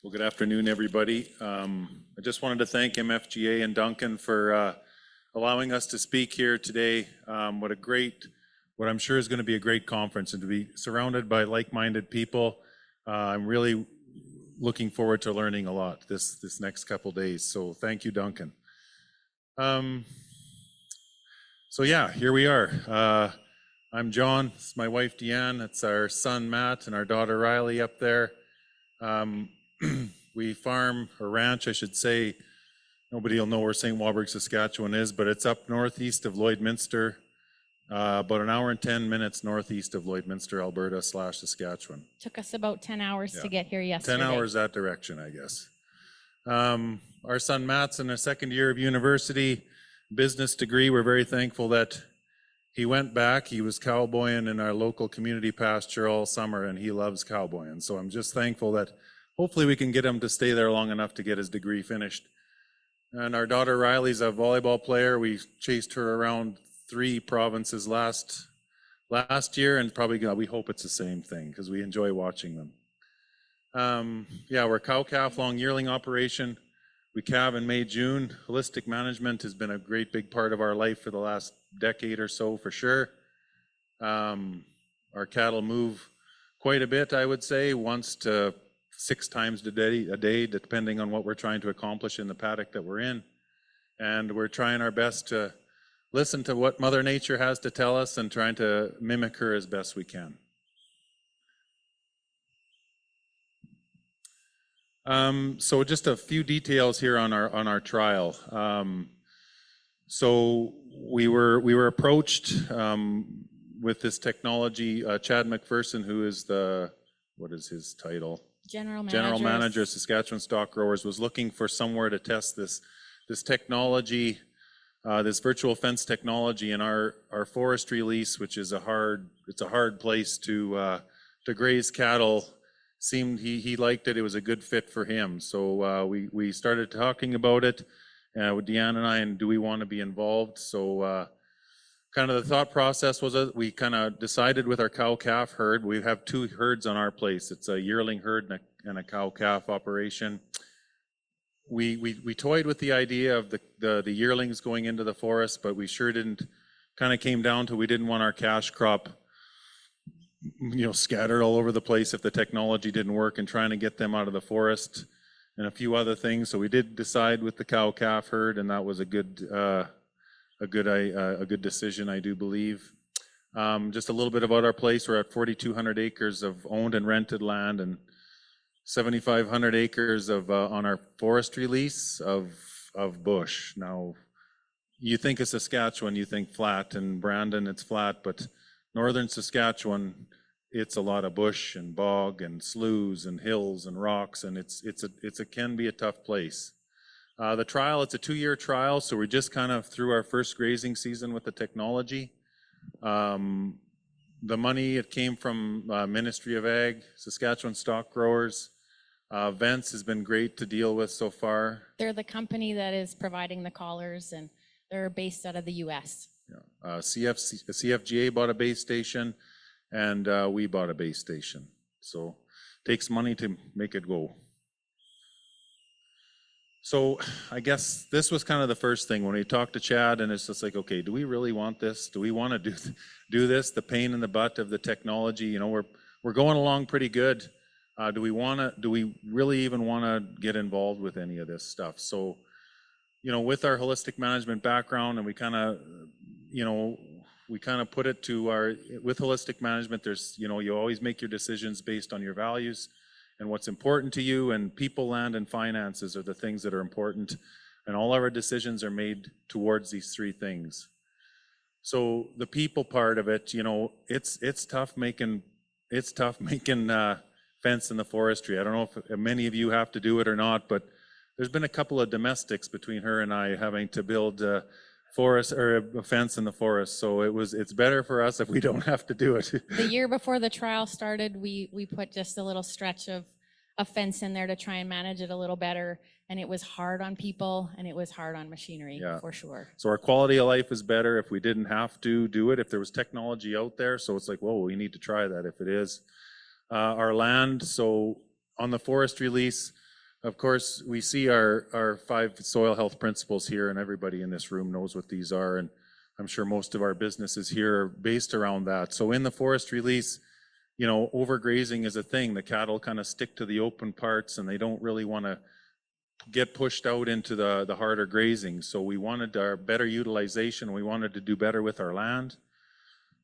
Well, good afternoon, everybody. I just wanted to thank MFGA and Duncan for allowing us to speak here today. What I'm sure is going to be a great conference, and to be surrounded by like-minded people. I'm really looking forward to learning a lot this next couple days. So thank you, Duncan. So yeah, here we are. I'm John. It's my wife Deanne. It's our son Matt and our daughter Riley up there. We farm or ranch, I should say. Nobody will know where St. Walburg, Saskatchewan is, but it's up northeast of Lloydminster, about an hour and 10 minutes northeast of Lloydminster, Alberta / Saskatchewan. Took us about 10 hours to get here yesterday. 10 hours that direction, I guess. Our son Matt's in a second year of university, business degree. We're very thankful that he went back. He was cowboying in our local community pasture all summer, and he loves cowboying. So I'm just thankful that hopefully we can get him to stay there long enough to get his degree finished. And our daughter Riley's a volleyball player. We chased her around 3 provinces last year, and probably we hope it's the same thing because we enjoy watching them. Yeah, we're a cow-calf long yearling operation. We calve in May, June. Holistic management has been a great big part of our life for the last decade or so, for sure. Our cattle move quite a bit, I would say, once to 6 times a day, depending on what we're trying to accomplish in the paddock that we're in. And we're trying our best to listen to what Mother Nature has to tell us and trying to mimic her as best we can. So just a few details here on our trial. So we were approached with this technology. Chad McPherson, who is what is his title? General Manager of Saskatchewan Stock Growers, was looking for somewhere to test this technology, this virtual fence technology in our forestry lease, which is a hard place to graze cattle. Seemed he liked it. It was a good fit for him. So we started talking about it with Deanne and I, and do we want to be involved? So kind of the thought process was that we kind of decided with our cow-calf herd. We have 2 herds on our place. It's a yearling herd and a cow-calf operation. We toyed with the idea of the yearlings going into the forest, but we sure didn't. Kind of came down to we didn't want our cash crop, scattered all over the place if the technology didn't work, and trying to get them out of the forest and a few other things. So we did decide with the cow-calf herd, and that was a good decision, I do believe. Just a little bit about our place. We're at 4,200 acres of owned and rented land, and 7,500 acres of on our forestry lease of bush. Now, you think of Saskatchewan, you think flat, and Brandon, it's flat, but northern Saskatchewan, it's a lot of bush and bog and sloughs and hills and rocks, and it can be a tough place. The trial, it's a 2-year trial, so we're just kind of through our first grazing season with the technology. The money, it came from Ministry of Ag, Saskatchewan Stock Growers. Vents has been great to deal with so far. They're the company that is providing the collars, and they're based out of the U.S. Yeah. CFGA bought a base station, and we bought a base station. So it takes money to make it go. So I guess this was kind of the first thing when we talked to Chad, and it's just like, okay, do we really want this? Do we want to do this? The pain in the butt of the technology, we're going along pretty good. Do we really even want to get involved with any of this stuff? So, with our holistic management background, and we kind of put it to with holistic management, there's, you always make your decisions based on your values and what's important to you, and people, land, and finances are the things that are important, and all of our decisions are made towards these 3 things. So the people part of it, it's tough making fence in the forestry. I don't know if many of you have to do it or not, but there's been a couple of domestics between her and I having to build a fence in the forest. So it's better for us if we don't have to do it. The year before the trial started, we put just a little stretch of a fence in there to try and manage it a little better, and it was hard on people and it was hard on machinery, for sure. So our quality of life is better if we didn't have to do it, if there was technology out there. So it's like, whoa, we need to try that if it is. Our land, so on the forestry lease, Of course, we see our 5 soil health principles here, and everybody in this room knows what these are, and I'm sure most of our businesses here are based around that. So in the forestry lease, you know, overgrazing is a thing. The cattle kind of stick to the open parts, and they don't really want to get pushed out into the harder grazing. So we wanted our better utilization. We wanted to do better with our land.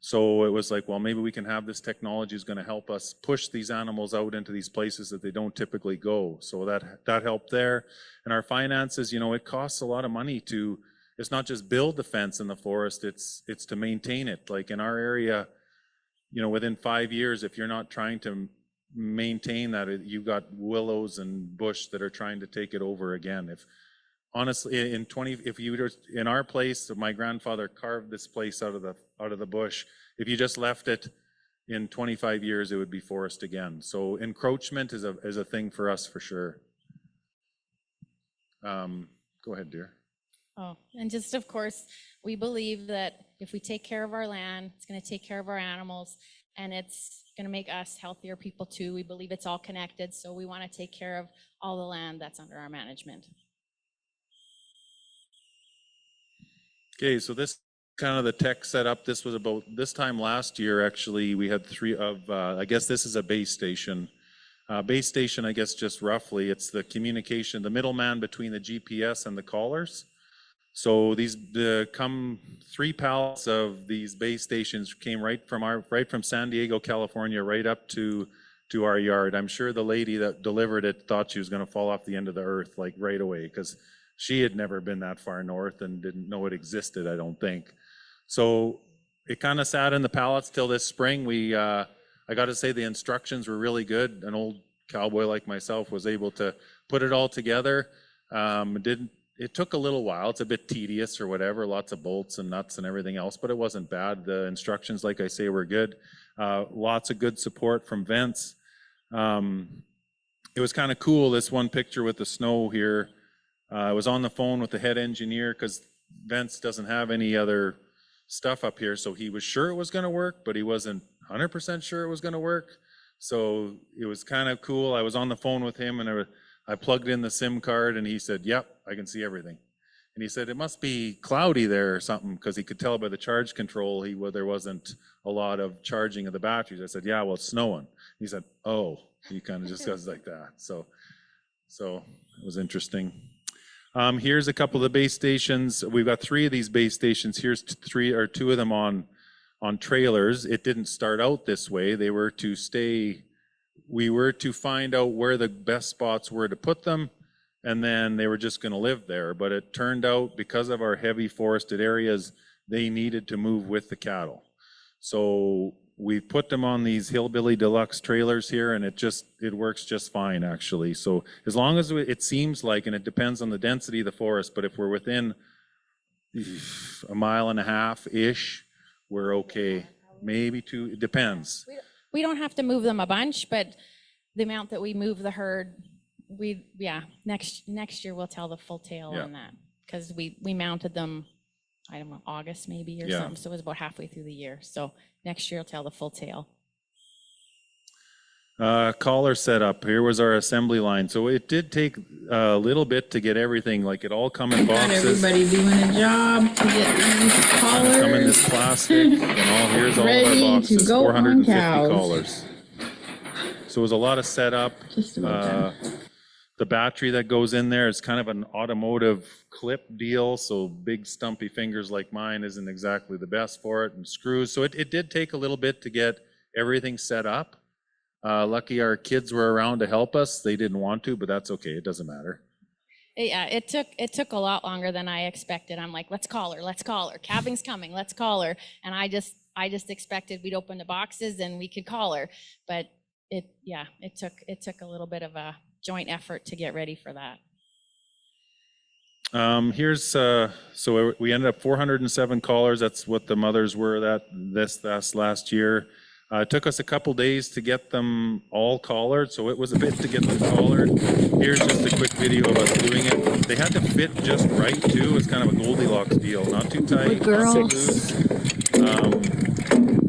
So it was like, well, maybe we can have this technology is going to help us push these animals out into these places that they don't typically go. So that helped there. And our finances, you know, it costs a lot of money to, it's not just build the fence in the forest, it's to maintain it. Like in our area, you know, within 5 years, if you're not trying to maintain that, you've got willows and bush that are trying to take it over again. If honestly, if you were in our place, my grandfather carved this place out of the bush. If you just left it in 25 years, it would be forest again. So encroachment is a thing for us for sure. Go ahead, dear. Oh, and just of course, we believe that if we take care of our land, it's going to take care of our animals, and it's going to make us healthier people too. We believe it's all connected, so we want to take care of all the land that's under our management. Okay, so this kind of the tech setup. This was about this time last year, actually. We had 3 of, I guess this is a base station. Base station, I guess just roughly, it's the communication, the middleman between the GPS and the callers. So these come 3 pallets of these base stations came right from San Diego, California, right up to our yard. I'm sure the lady that delivered it thought she was going to fall off the end of the earth like right away, because she had never been that far north and didn't know it existed, I don't think. So it kind of sat in the pallets till this spring. I got to say the instructions were really good. An old cowboy like myself was able to put it all together. It took a little while. It's a bit tedious or whatever, lots of bolts and nuts and everything else, but it wasn't bad. The instructions, like I say, were good. Lots of good support from Vince. It was kind of cool, this one picture with the snow here. I was on the phone with the head engineer because Vince doesn't have any other stuff up here, so he was sure it was going to work, but he wasn't 100% sure it was going to work. So it was kind of cool. I was on the phone with him, and I plugged in the SIM card, and he said, yep, I can see everything. And he said, it must be cloudy there or something, because he could tell by the charge control there wasn't a lot of charging of the batteries. I said, yeah, well, it's snowing. He said, oh, he kind of just goes like that. So it was interesting. Here's a couple of the base stations. We've got 3 of these base stations. Here's 2 of them on trailers. It didn't start out this way. They were to stay. We were to find out where the best spots were to put them, and then they were just going to live there. But it turned out, because of our heavy forested areas, they needed to move with the cattle. So we put them on these Hillbilly Deluxe trailers here, and it works just fine, actually. So as long as it seems like, and it depends on the density of the forest, but if we're within 1.5 miles-ish, we're okay. Maybe 2, it depends. We don't have to move them a bunch, but the amount that we move the herd, next year we'll tell the full tale on that, because we mounted them, I don't know, August maybe or something, so it was about halfway through the year. So next year I'll tell the full tale. Collar setup. Here was our assembly line. So it did take a little bit to get everything, like it all come in boxes. Everybody doing a job to get these collars. Come in this plastic, and here's all of our boxes. To go 450 on cows. collars. So it was a lot of setup. Just about The battery that goes in there is kind of an automotive clip deal, so big stumpy fingers like mine isn't exactly the best for it, and screws. So it did take a little bit to get everything set up. Lucky our kids were around to help us. They didn't want to, but that's okay. It doesn't matter. Yeah, it took a lot longer than I expected. I'm like, let's call her. Calving's coming, let's call her. And I just expected we'd open the boxes and we could call her. But it took a little bit of a joint effort to get ready for that. So we ended up 407 collars. That's what the mothers were this last year. It took us a couple days to get them all collared, so it was a bit to get them collared. Here's just a quick video of us doing it. They had to fit just right too. It's kind of a Goldilocks deal, not too tight, not too loose.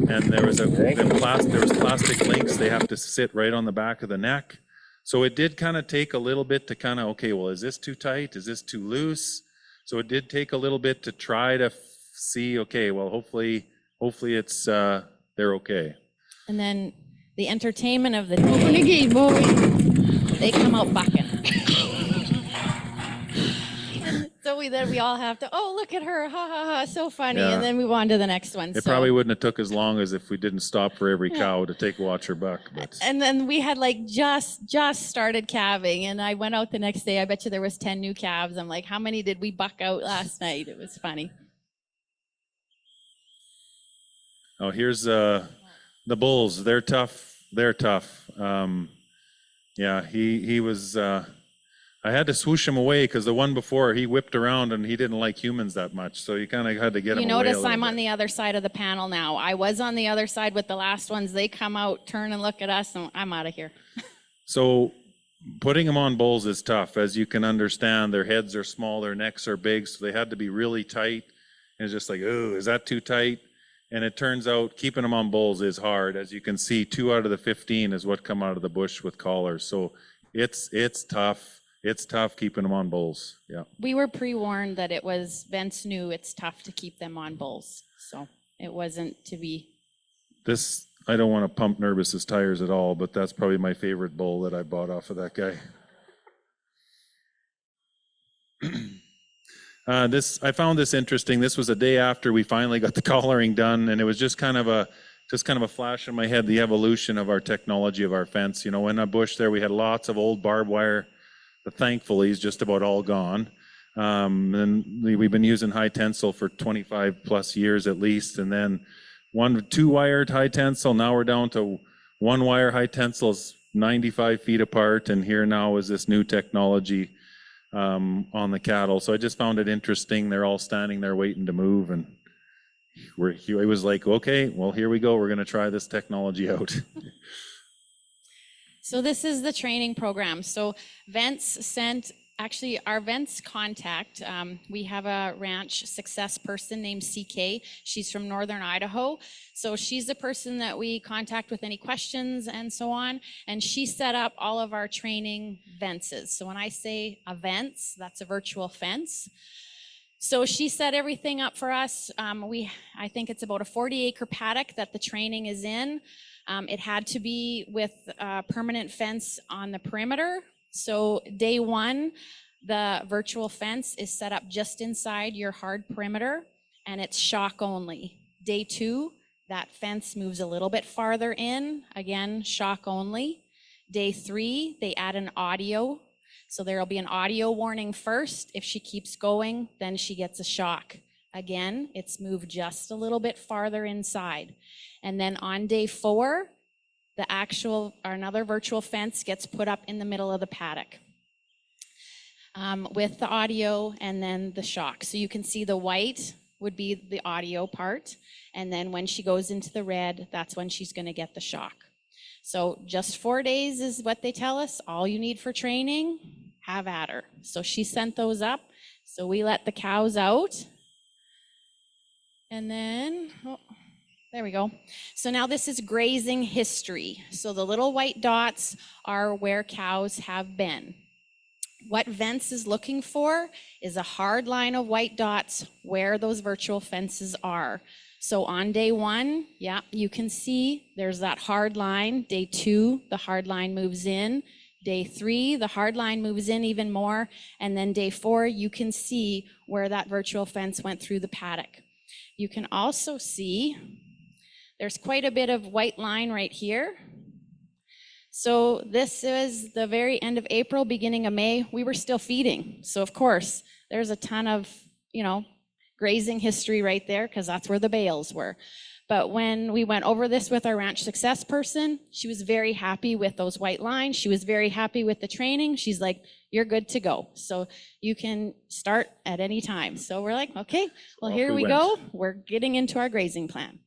And there was plastic links. They have to sit right on the back of the neck. So it did kind of take a little bit to kind of, okay, well, is this too tight? Is this too loose? So it did take a little bit to try to see, okay, well, hopefully it's, they're okay. And then the entertainment of the Open the day, gate, boy. they come out bucking. So we all have to, oh, look at her, ha ha ha, so funny, Yeah. and then move on to the next one. It So- probably wouldn't have took as long as if we didn't stop for every cow to take watch or buck, but. And then we had like just started calving, and I went out the next day. I bet you there was 10 new calves. I'm like, how many did we buck out last night? It was funny. Oh, here's the bulls. They're tough. They're tough. Yeah, he was. I had to swoosh him away because the one before he whipped around and he didn't like humans that much, so you kind of had to get him You away. notice a little I'm on bit. the other side of the panel now. I was on the other side with the last ones. They come out, turn and look at us, and I'm out of here. So putting them on bulls is tough, as you can understand. Their heads are small, their necks are big, so they had to be really tight. And it's just like, oh, is that too tight? And it turns out keeping them on bulls is hard. As you can see, 2 out of the 15 is what come out of the bush with collars. So it's tough. It's tough keeping them on bulls. Yeah. We were pre-warned that Vince knew it's tough to keep them on bulls. So it wasn't to be. This, I don't want to pump Nervous's tires at all, but that's probably my favorite bull that I bought off of that guy. I found this interesting. This was a day after we finally got the collaring done, and it was just kind of a flash in my head, the evolution of our technology of our fence. You know, in a bush there, we had lots of old barbed wire. But thankfully, it's just about all gone. And we've been using high tensile for 25 plus years at least. And then 2-wired high tensile. Now we're down to 1-wire high tensile, 95 feet apart. And here now is this new technology on the cattle. So I just found it interesting. They're all standing there waiting to move. And it was like, okay, well, here we go. We're going to try this technology out. So this is the training program. So our Vents contact, we have a ranch success person named CK. She's from Northern Idaho. So she's the person that we contact with any questions and so on. And she set up all of our training fences. So when I say a fence, that's a virtual fence. So she set everything up for us. I think it's about a 40-acre paddock that the training is in. It had to be with a permanent fence on the perimeter. So day 1, the virtual fence is set up just inside your hard perimeter, and it's shock only. Day 2, that fence moves a little bit farther in, again, shock only. Day 3, they add an audio. So there'll be an audio warning first. If she keeps going, then she gets a shock. Again, it's moved just a little bit farther inside. And then on day 4, another virtual fence gets put up in the middle of the paddock with the audio and then the shock. So you can see the white would be the audio part. And then when she goes into the red, that's when she's going to get the shock. So just 4 days is what they tell us. All you need for training, have at her. So she sent those up. So we let the cows out. And then, there we go. So now this is grazing history. So the little white dots are where cows have been. What Vents is looking for is a hard line of white dots where those virtual fences are. So on day 1, yeah, you can see there's that hard line. Day 2, the hard line moves in. Day 3, the hard line moves in even more. And then day 4, you can see where that virtual fence went through the paddock. You can also see there's quite a bit of white line right here. So this is the very end of April, beginning of May. We were still feeding. So of course, there's a ton of, grazing history right there because that's where the bales were. But when we went over this with our ranch success person, she was very happy with those white lines. She was very happy with the training. She's like, you're good to go. So you can start at any time. So we're like, okay, well, here we go. We're getting into our grazing plan.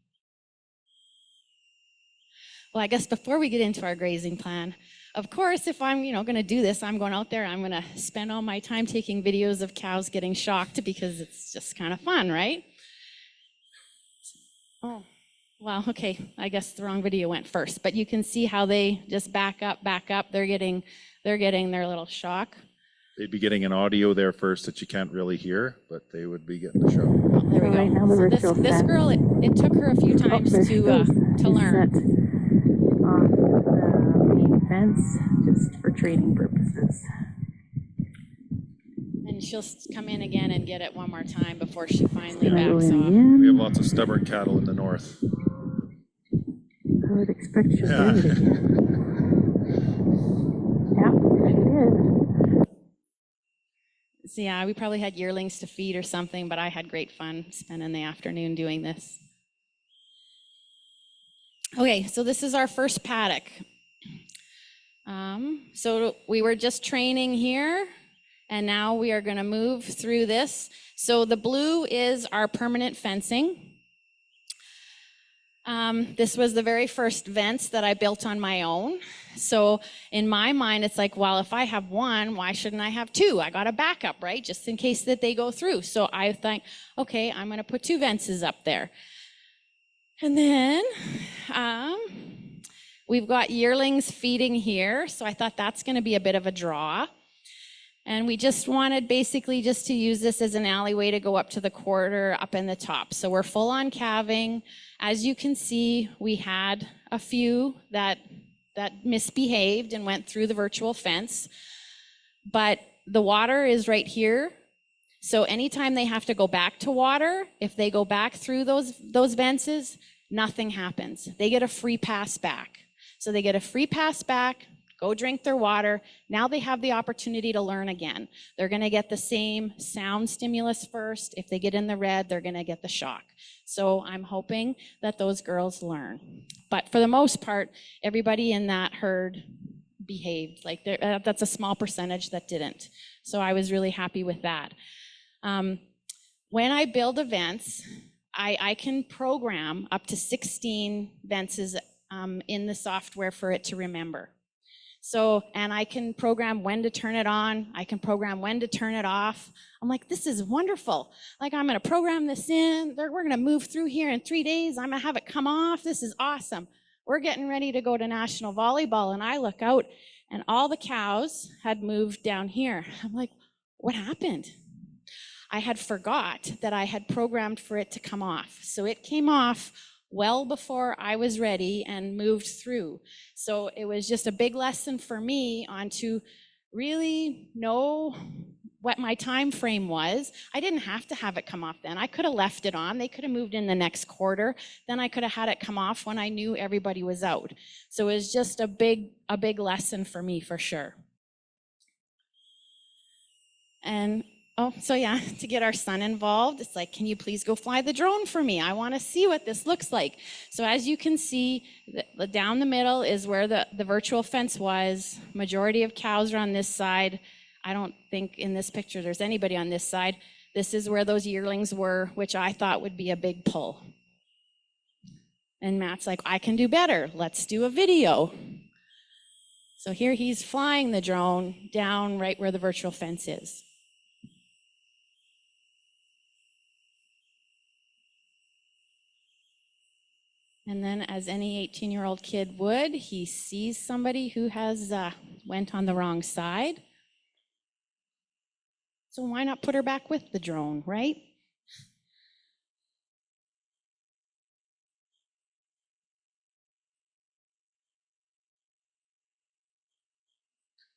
Well, I guess before we get into our grazing plan, of course, if I'm, going to do this, I'm going out there, I'm going to spend all my time taking videos of cows getting shocked because it's just kind of fun, right? Oh, well, okay. I guess the wrong video went first, but you can see how they just back up. They're getting they're getting their little shock. They'd be getting an audio there first that you can't really hear, but they would be getting the show. Oh, there we Right go. now the So virtual this fence girl, it took her a few times their to shoes learn. set off the main fence just for training purposes. And she'll come in again and get it one more time before she finally Gonna go backs in off. again. We have lots of stubborn cattle in the north. I would expect she'll Yeah. do it again. Yeah, she did. So yeah, we probably had yearlings to feed or something, but I had great fun spending the afternoon doing this. Okay, so this is our first paddock. So we were just training here, and now we are going to move through this. So the blue is our permanent fencing. This was the very first fence that I built on my own. So in my mind, it's like, well, if I have one, why shouldn't I have two? I got a backup, right? Just in case that they go through. So I think, okay, I'm going to put two fences up there. And then we've got yearlings feeding here. So I thought that's going to be a bit of a draw. And we just wanted basically just to use this as an alleyway to go up to the quarter up in the top. So we're full on calving. As you can see, we had a few that misbehaved and went through the virtual fence. But the water is right here. So anytime they have to go back to water, if they go back through those fences, nothing happens. They get a free pass back. So they get a free pass back, go drink their water. Now they have the opportunity to learn again. They're going to get the same sound stimulus first. If they get in the red, they're going to get the shock. So I'm hoping that those girls learn. But for the most part, everybody in that herd behaved. Like that's a small percentage that didn't. So I was really happy with that. When I build events, I can program up to 16 fences in the software for it to remember. So, and I can program when to turn it on. I can program when to turn it off. I'm like, this is wonderful. Like, I'm going to program this in. We're going to move through here in 3 days. I'm going to have it come off. This is awesome. We're getting ready to go to national volleyball. And I look out and all the cows had moved down here. I'm like, what happened? I had forgot that I had programmed for it to come off. So it came off well before I was ready and moved through. So it was just a big lesson for me on to really know what my time frame was. I didn't have to have it come off then. I could have left it on. They could have moved in the next quarter. Then I could have had it come off when I knew everybody was out. So it was just a big lesson for me for sure. And oh, so yeah, to get our son involved, it's like, can you please go fly the drone for me? I want to see what this looks like. So as you can see, down the middle is where the virtual fence was. Majority of cows are on this side. I don't think in this picture there's anybody on this side. This is where those yearlings were, which I thought would be a big pull. And Matt's like, I can do better. Let's do a video. So here he's flying the drone down right where the virtual fence is. And then as any 18-year-old kid would, he sees somebody who has went on the wrong side. So why not put her back with the drone, right?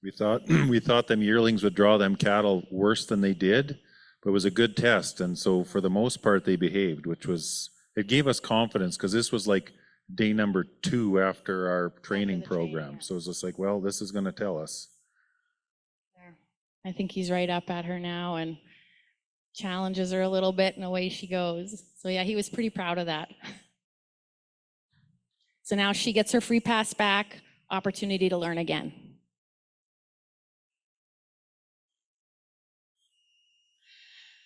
We thought them yearlings would draw them cattle worse than they did, but it was a good test. And so for the most part, they behaved, it gave us confidence because this was like day number 2 after our training program. So it was just like, well, this is going to tell us. I think he's right up at her now and challenges her a little bit and away she goes. So yeah, he was pretty proud of that. So now she gets her free pass back, opportunity to learn again.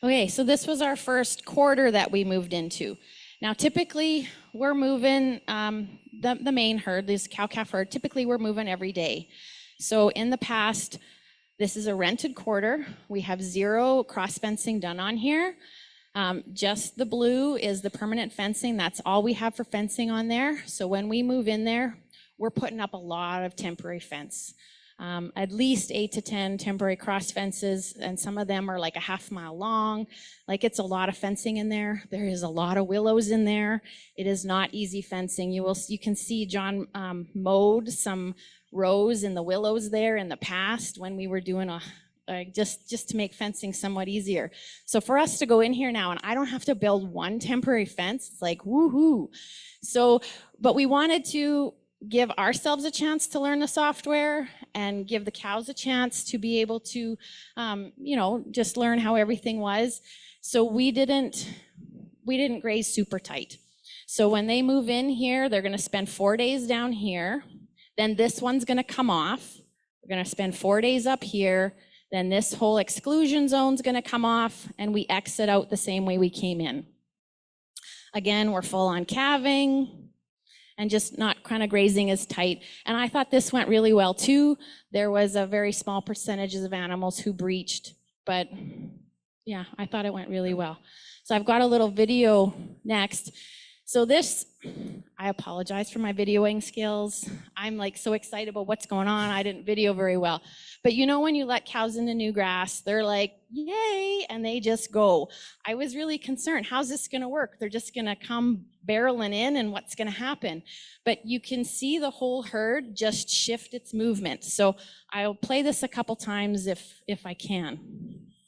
Okay, so this was our first quarter that we moved into. Now, typically, we're moving the main herd, this cow-calf herd, typically we're moving every day. So in the past, this is a rented quarter. We have 0 cross fencing done on here. Just the blue is the permanent fencing. That's all we have for fencing on there. So when we move in there, we're putting up a lot of temporary fence. at least 8 to 10 temporary cross fences, and some of them are like a half-mile long. Like, it's a lot of fencing in there. There is a lot of willows in there. It is not easy fencing. You can see John mowed some rows in the willows there in the past when we were doing just to make fencing somewhat easier. So for us to go in here now, and I don't have to build one temporary fence, it's like woohoo. So, but we wanted to give ourselves a chance to learn the software and give the cows a chance to be able to, just learn how everything was. So we didn't graze super tight. So when they move in here, they're gonna spend 4 days down here. Then this one's gonna come off. We're gonna spend 4 days up here. Then this whole exclusion zone's gonna come off, and we exit out the same way we came in. Again, we're full on calving and just not kind of grazing as tight. And I thought this went really well too. There was a very small percentage of animals who breached, but yeah, I thought it went really well. So I've got a little video next. So this, I apologize for my videoing skills. I'm like so excited about what's going on. I didn't video very well. But you know, when you let cows into new grass, they're like, yay, and they just go. I was really concerned, how's this gonna work? They're just gonna come barreling in, and what's gonna happen? But you can see the whole herd just shift its movement. So I'll play this a couple times if I can.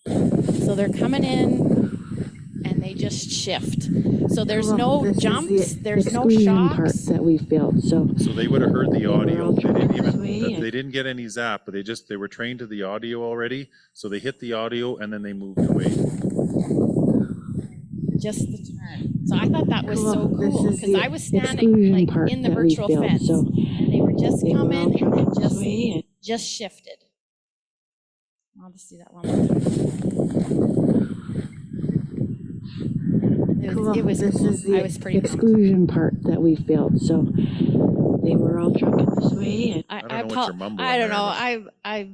So they're coming in, and they just shift. So there's no jumps, there's no part shocks. that we've built. So they would have heard the audio. They didn't get any zap, but they were trained to the audio already. So they hit the audio and then they moved away. Just the turn. So I thought that was so This cool, is because the I was standing exclusion like part in the that we've virtual built, fence, so and they were just they were all coming and trucked then this way, and just shifted. I'll just do that one more time. It was this cool. is the I was pretty pumped. exclusion part that we've built. So they were all trucking this way, and I don't know what you're mumbling I don't there, know. but-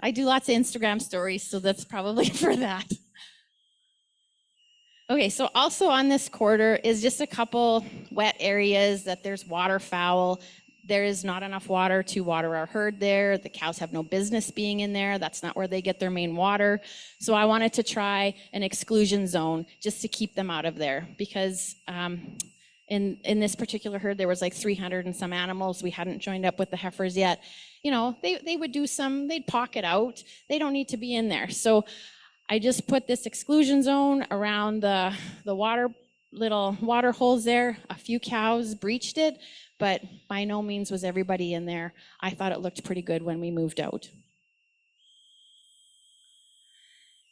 I do lots of Instagram stories, so that's probably for that. Okay, so also on this quarter is just a couple wet areas that there's waterfowl. There is not enough water to water our herd there. The cows have no business being in there. That's not where they get their main water. So I wanted to try an exclusion zone just to keep them out of there, because in this particular herd, there was like 300 and some animals. We hadn't joined up with the heifers yet. You know, they would do they'd pocket out. They don't need to be in there. So I just put this exclusion zone around the little water holes there. A few cows breached it, but by no means was everybody in there. I thought it looked pretty good when we moved out.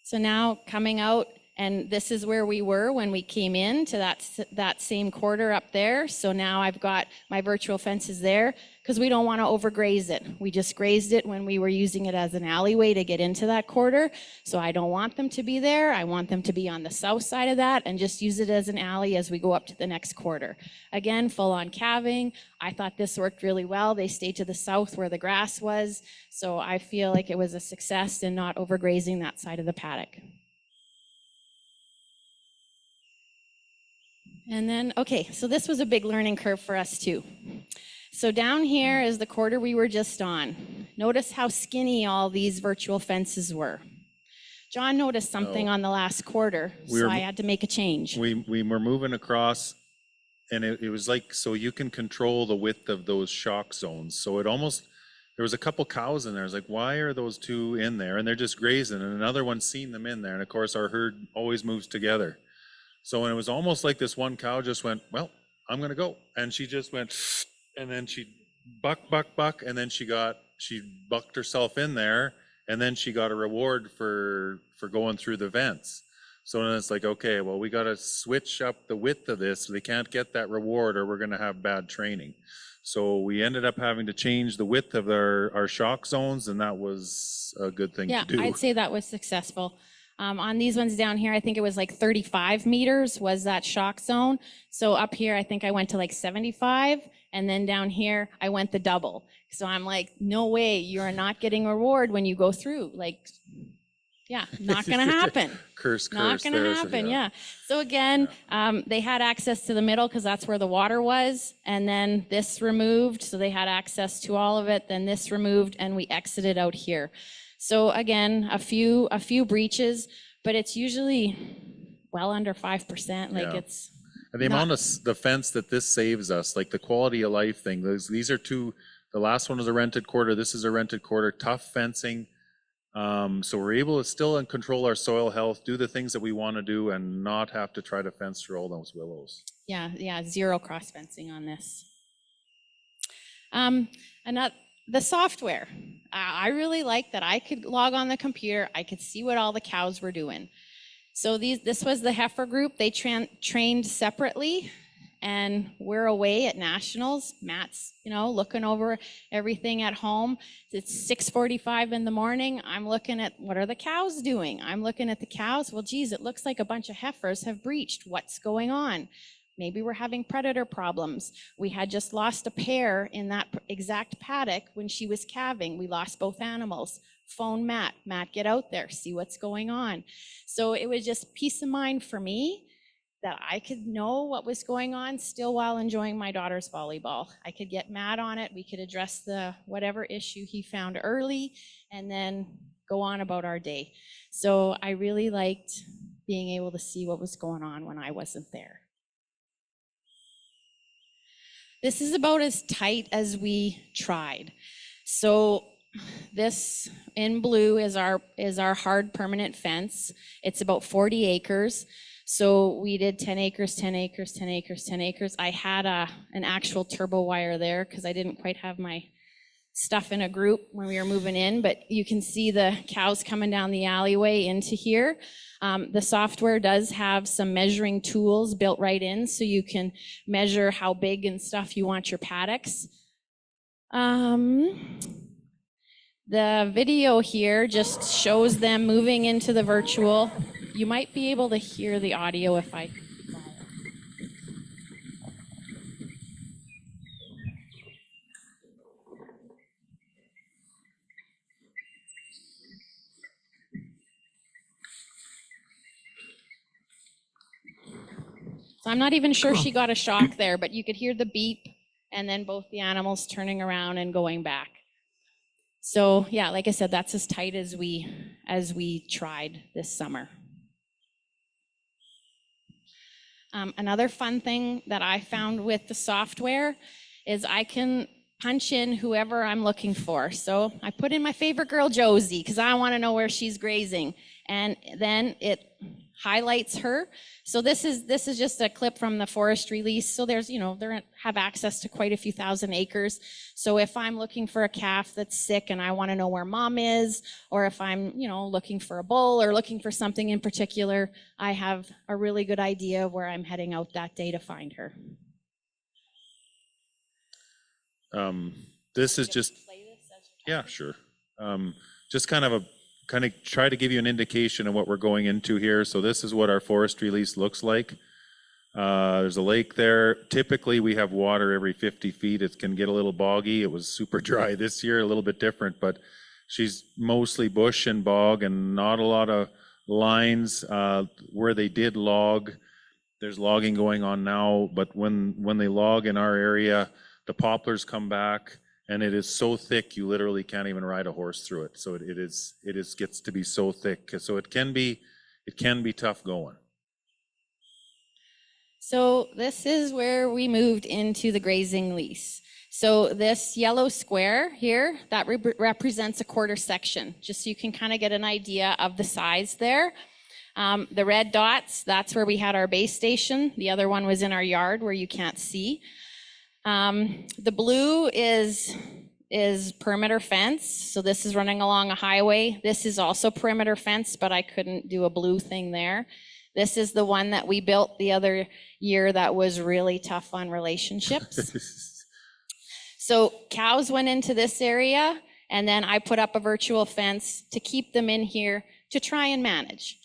So now coming out, and this is where we were when we came in to that same quarter up there. So now I've got my virtual fences there, because we don't want to overgraze it. We just grazed it when we were using it as an alleyway to get into that quarter. So I don't want them to be there. I want them to be on the south side of that and just use it as an alley as we go up to the next quarter. Again, full on calving. I thought this worked really well. They stayed to the south where the grass was. So I feel like it was a success in not overgrazing that side of the paddock. And then, okay, so this was a big learning curve for us too. So down here is the quarter we were just on. Notice how skinny all these virtual fences were. John noticed something on the last quarter, so I had to make a change. We were moving across, and it was like, so you can control the width of those shock zones. So it almost, there was a couple cows in there. I was like, why are those two in there? And they're just grazing, and another one seen them in there. And of course, our herd always moves together. So when it was almost like this one cow just went, well, I'm gonna go. And she just went, and then she buck, and then she bucked herself in there, and then she got a reward for going through the vents. So then it's like, okay, well, we gotta switch up the width of this. So they can't get that reward, or we're gonna have bad training. So we ended up having to change the width of our shock zones, and that was a good thing to do. Yeah, I'd say that was successful. On these ones down here, I think it was like 35 meters was that shock zone. So up here, I think I went to like 75. And then down here, I went the double. So I'm like, no way, you're not getting a reward when you go through. Like, Yeah, not gonna happen. Curse. Not gonna there's- happen, yeah. So again, they had access to the middle because that's where the water was, and then this removed, so they had access to all of it, then this removed, and we exited out here. So again, a few breaches, but it's usually well under 5%, like Yeah. it's. And the amount of the fence that this saves us, like the quality of life thing, these are two, the last one was a rented quarter, this is a rented quarter, tough fencing. So we're able to still control our soil health, do the things that we want to do and not have to try to fence through all those willows. Yeah, zero cross fencing on this. The software. I really like that I could log on the computer, I could see what all the cows were doing. So this was the heifer group. They trained separately, and we're away at nationals. Matt's, looking over everything at home. It's 6:45 in the morning. I'm looking at what are the cows doing? I'm looking at the cows. Well, geez, it looks like a bunch of heifers have breached. What's going on? Maybe we're having predator problems. We had just lost a pair in that exact paddock when she was calving. We lost both animals. Phone Matt. Matt, get out there, see what's going on. So it was just peace of mind for me that I could know what was going on still while enjoying my daughter's volleyball. I could get Matt on it. We could address the whatever issue he found early and then go on about our day. So I really liked being able to see what was going on when I wasn't there. This is about as tight as we tried. So this in blue is our hard permanent fence. It's about 40 acres. So we did 10 acres, 10 acres, 10 acres, 10 acres. I had an actual turbo wire there because I didn't quite have my stuff in a group when we were moving in, but you can see the cows coming down the alleyway into here. The software does have some measuring tools built right in, so you can measure how big and stuff you want your paddocks. The video here just shows them moving into the virtual. You might be able to hear the audio if I. So I'm not even sure she got a shock there, but you could hear the beep and then both the animals turning around and going back. So yeah, like I said, that's as tight as we tried this summer. Another fun thing that I found with the software is I can punch in whoever I'm looking for. So I put in my favorite girl, Josie, because I want to know where she's grazing. And then it highlights her. So this is just a clip from the forestry lease. So there's, they have access to quite a few thousand acres. So if I'm looking for a calf that's sick and I want to know where mom is, or if I'm, looking for a bull or looking for something in particular, I have a really good idea of where I'm heading out that day to find her. This is just, yeah, sure. Just kind of try to give you an indication of what we're going into here. So this is what our forestry lease looks like. There's a lake there. Typically we have water every 50 feet. It can get a little boggy. It was super dry this year, a little bit different, but she's mostly bush and bog and not a lot of lines. Where they did log, there's logging going on now, but when they log in our area, the poplars come back and it is so thick you literally can't even ride a horse through it. So it gets to be so thick. So it can be tough going. So this is where we moved into the grazing lease. So this yellow square here, that represents a quarter section, just so you can kind of get an idea of the size there. The red dots, that's where we had our base station. The other one was in our yard where you can't see. The blue is perimeter fence. So this is running along a highway. This is also perimeter fence, but I couldn't do a blue thing there. This is the one that we built the other year that was really tough on relationships. So cows went into this area, and then I put up a virtual fence to keep them in here to try and manage.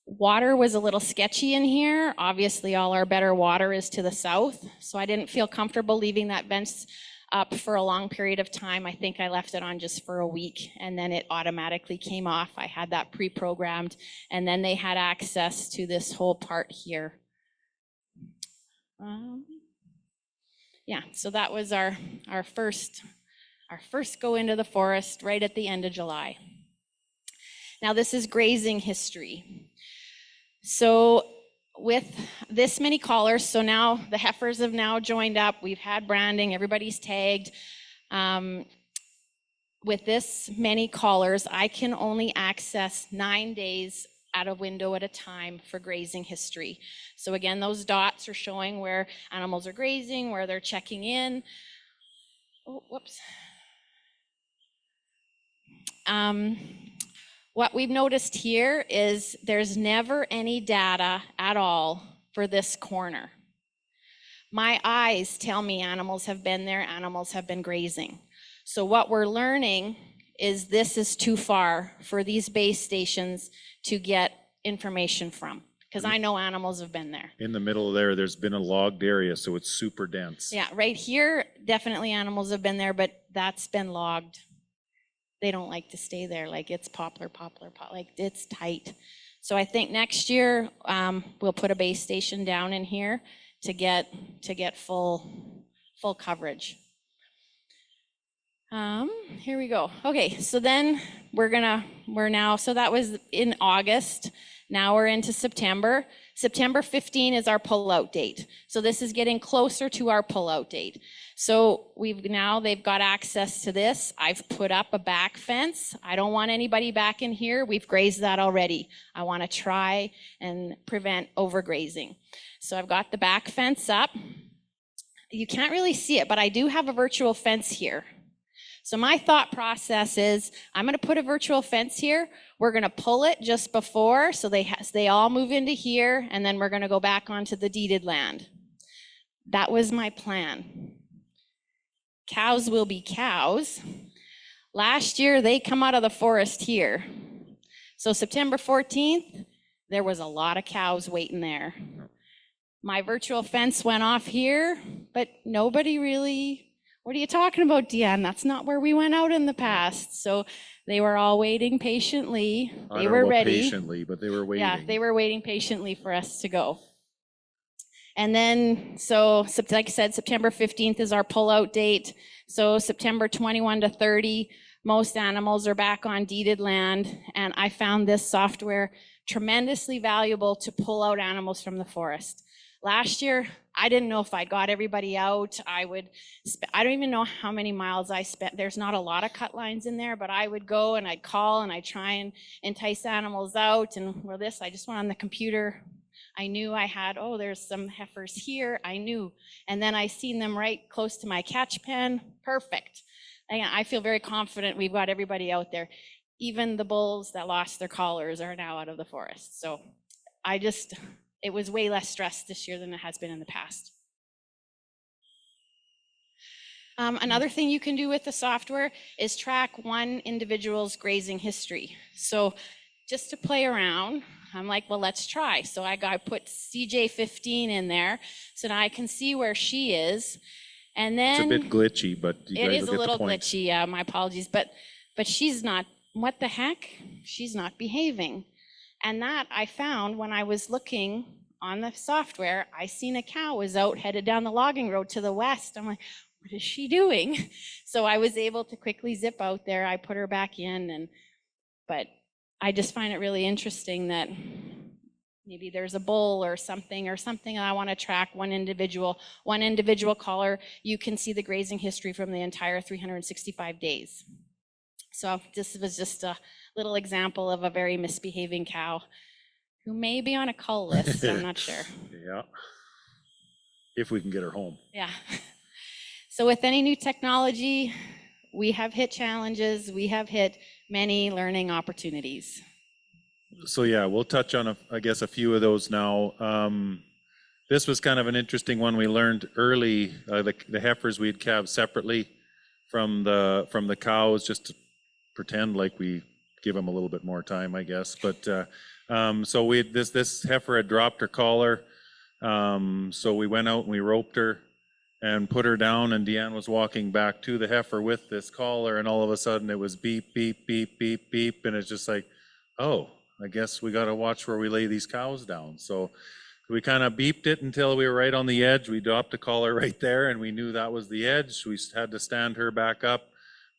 Water was a little sketchy in here. Obviously, all our better water is to the south, so I didn't feel comfortable leaving that fence up for a long period of time. I think I left it on just for a week and then it automatically came off. I had that pre-programmed and then they had access to this whole part here. Yeah, so that was our first go into the forest right at the end of July. Now this is grazing history. So with this many collars, so now the heifers have now joined up, we've had branding, everybody's tagged. With this many collars, I can only access 9 days at a window at a time for grazing history. So again, those dots are showing where animals are grazing, where they're checking in. Oh, whoops. What we've noticed here is there's never any data at all for this corner. My eyes tell me animals have been there, animals have been grazing. So what we're learning is this is too far for these base stations to get information from, because I know animals have been there. In the middle there, there's been a logged area, so it's super dense. Yeah, right here, definitely animals have been there, but that's been logged. They don't like to stay there. Like it's poplar, like it's tight. So I think next year we'll put a base station down in here to get full coverage. Here we go. Okay, so then so that was in August. Now we're into September. September 15 is our pullout date. So this is getting closer to our pullout date. So they've got access to this. I've put up a back fence. I don't want anybody back in here. We've grazed that already. I want to try and prevent overgrazing. So I've got the back fence up. You can't really see it, but I do have a virtual fence here. So my thought process is I'm going to put a virtual fence here. We're going to pull it just before so they all move into here, and then we're going to go back onto the deeded land. That was my plan. Cows will be cows. Last year, they come out of the forest here. So September 14th, there was a lot of cows waiting there. My virtual fence went off here, but nobody really... What are you talking about, Deanne? That's not where we went out in the past. So they were all waiting patiently. They were ready. Patiently, but they were waiting. Yeah, they were waiting patiently for us to go. And then, so like I said, September 15th is our pullout date. So September 21 to 30, most animals are back on deeded land. And I found this software tremendously valuable to pull out animals from the forest. Last year, I didn't know if I got everybody out. I don't even know how many miles I spent. There's not a lot of cut lines in there, but I would go and I'd call and I'd try and entice animals out. And I just went on the computer. I knew I had, there's some heifers here. I knew. And then I seen them right close to my catch pen. Perfect. And I feel very confident we've got everybody out there. Even the bulls that lost their collars are now out of the forest. So it was way less stress this year than it has been in the past. Another thing you can do with the software is track one individual's grazing history. So just to play around, I'm like, well, let's try. So I put CJ15 in there, so now I can see where she is. And then it's a bit glitchy, but you guys will get the point. It is a little glitchy, my apologies, but she's not, what the heck? She's not behaving. And that I found when I was looking on the software. I seen a cow was out headed down the logging road to the west. I'm like, what is she doing? So I was able to quickly zip out there. I put her back in, but I just find it really interesting that maybe there's a bull or something I want to track one individual collar. You can see the grazing history from the entire 365 days. So this was just a little example of a very misbehaving cow who may be on a cull list, I'm not sure. Yeah, if we can get her home. Yeah. So with any new technology, we have hit challenges, we have hit many learning opportunities. So yeah, we'll touch on, I guess, a few of those now. This was kind of an interesting one. We learned early, the heifers we'd calve separately from the cows, just to pretend like we give them a little bit more time, I guess. But so this heifer had dropped her collar, so we went out and we roped her, and put her down, and Deanne was walking back to the heifer with this collar, and all of a sudden it was beep, beep, beep, beep, beep, and it's just like, oh, I guess we got to watch where we lay these cows down. So we kind of beeped it until we were right on the edge. We dropped the collar right there, and we knew that was the edge. We had to stand her back up,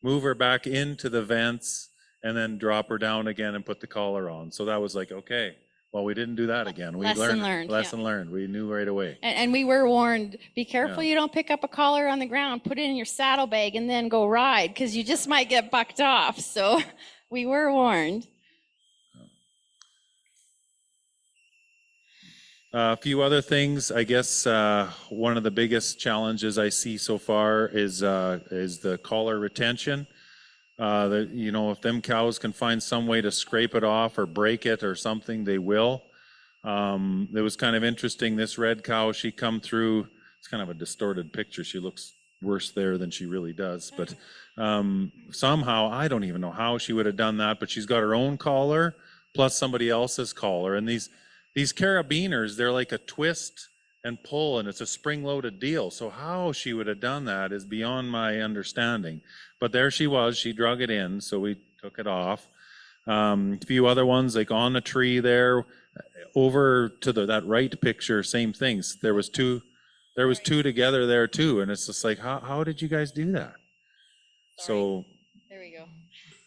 move her back into the vents, and then drop her down again and put the collar on. So that was like, okay, well, we didn't do that again. We Lesson learned, yeah. Lesson learned. We knew right away. And we were warned, be careful Yeah. you don't pick up a collar on the ground, put it in your saddlebag, and then go ride, because you just might get bucked off. So we were warned. A few other things, I guess one of the biggest challenges I see so far is the collar retention. You know, if them cows can find some way to scrape it off or break it or something, they will. It was kind of interesting, this red cow, she come through, it's kind of a distorted picture, she looks worse there than she really does, but somehow, I don't even know how she would have done that, but she's got her own collar plus somebody else's collar, and these carabiners, they're like a twist and pull, and it's a spring-loaded deal. So how she would have done that is beyond my understanding. But there she was, she drug it in, so we took it off. A few other ones, like on the tree there, over to that right picture, same things. There was two together there too, and it's just like, how did you guys do that? So There we go.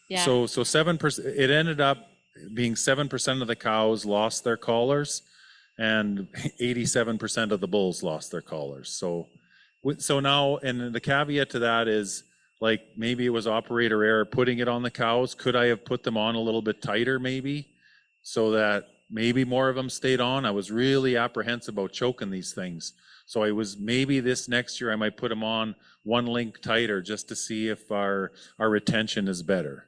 Yeah. so 7%, it ended up being 7% of the cows lost their collars, and 87% of the bulls lost their collars. So now, and the caveat to that is, like, maybe it was operator error putting it on the cows. Could I have put them on a little bit tighter maybe, so that maybe more of them stayed on? I was really apprehensive about choking these things. So maybe this next year I might put them on one link tighter just to see if our retention is better.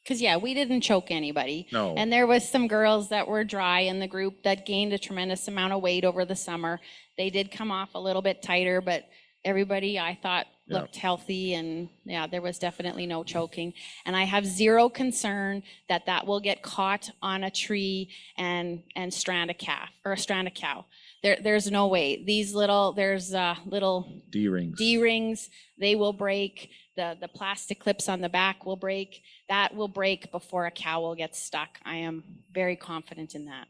Because, yeah, we didn't choke anybody. No. And there was some girls that were dry in the group that gained a tremendous amount of weight over the summer. They did come off a little bit tighter, but everybody, I thought, looked healthy. And yeah, there was definitely no choking. And I have zero concern that will get caught on a tree and strand a calf or a strand of cow. There's no way. These little D-rings. D-rings, they will break. The plastic clips on the back will break. That will break before a cow will get stuck. I am very confident in that.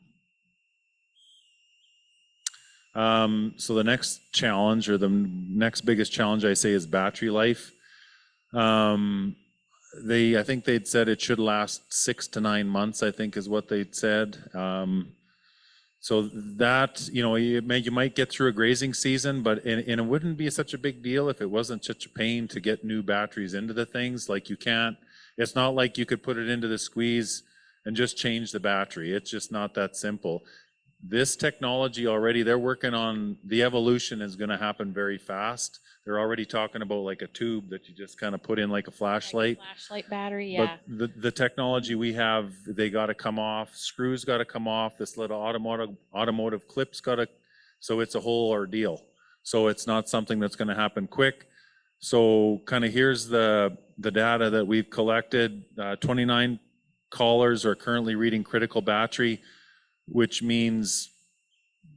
So the next challenge, or the next biggest challenge, I say, is battery life. I think they'd said it should last 6 to 9 months, I think is what they'd said. So that, you might get through a grazing season, but and it wouldn't be such a big deal if it wasn't such a pain to get new batteries into the things. Like, it's not like you could put it into the squeeze and just change the battery. It's just not that simple. This technology already, they're working on, the evolution is going to happen very fast. They're already talking about like a tube that you just kind of put in like a flashlight. Like a flashlight battery, yeah. But the technology we have, they got to come off, screws got to come off, this little automotive clips got to, so it's a whole ordeal. So it's not something that's going to happen quick. So kind of here's the data that we've collected. 29 collars are currently reading critical battery, which means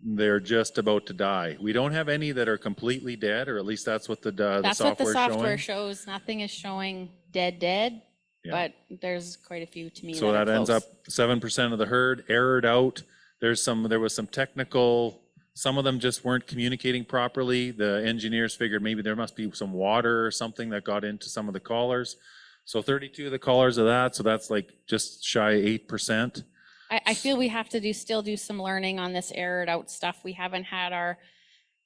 they're just about to die. We don't have any that are completely dead, or at least that's what the software shows. Nothing is showing dead, Yeah. but there's quite a few to me. So that ends up 7% of the herd errored out. There was some technical, some of them just weren't communicating properly. The engineers figured maybe there must be some water or something that got into some of the collars. So 32 of the collars of that, so that's like just shy 8%. I feel we have to still do some learning on this errored out stuff. We haven't had our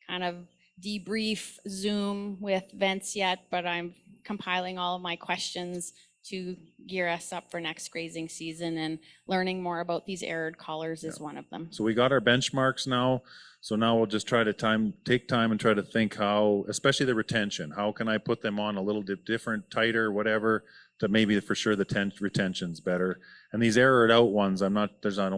kind of debrief Zoom with Vince yet, but I'm compiling all of my questions to gear us up for next grazing season, and learning more about these errored collars is one of them. So we got our benchmarks now. So now we'll just try to take time and try to think how, especially the retention, how can I put them on a little different, tighter, whatever, to maybe for sure the retention's better. And these errored out ones, I don't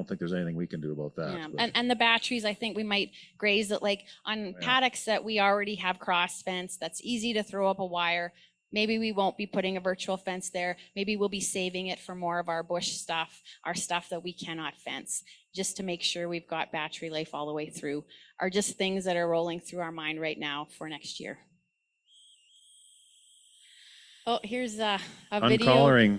think there's anything we can do about that. Yeah. And the batteries, I think we might graze it like on paddocks that we already have cross fence, that's easy to throw up a wire. maybe we won't be putting a virtual fence there. Maybe we'll be saving it for more of our bush stuff, our stuff that we cannot fence, just to make sure we've got battery life all the way through, are just things that are rolling through our mind right now for next year. Oh, here's a video. Uncollaring.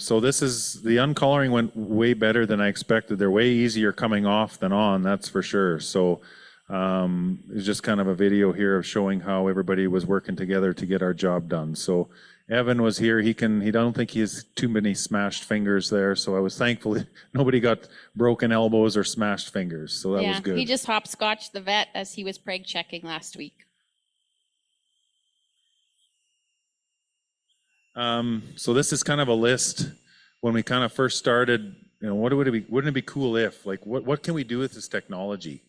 So this is, the uncollaring went way better than I expected. They're way easier coming off than on, that's for sure. So it's just kind of a video here of showing how everybody was working together to get our job done. So Evan was here. He don't think he has too many smashed fingers there. So I was thankful nobody got broken elbows or smashed fingers. So that was good. He just hopscotched the vet as he was preg checking last week. So this is kind of a list. When we kind of first started, you know, wouldn't it be cool if, like, what can we do with this technology?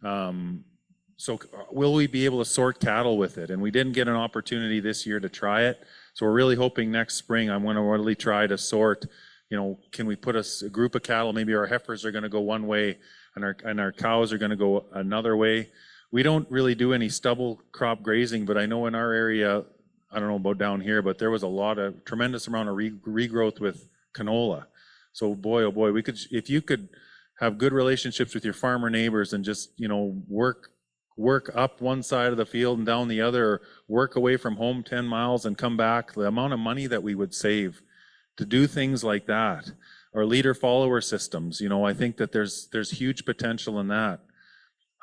So will we be able to sort cattle with it? And we didn't get an opportunity this year to try it. So we're really hoping next spring I'm going to really try to sort, you know, can we put a group of cattle, maybe our heifers are going to go one way and our cows are going to go another way. We don't really do any stubble crop grazing, but I know in our area, I don't know about down here, but there was a tremendous amount of regrowth with canola. So boy, oh boy, if you could have good relationships with your farmer neighbors and just, you know, work up one side of the field and down the other, or work away from home 10 miles and come back, the amount of money that we would save to do things like that, or leader follower systems, you know, I think that there's huge potential in that.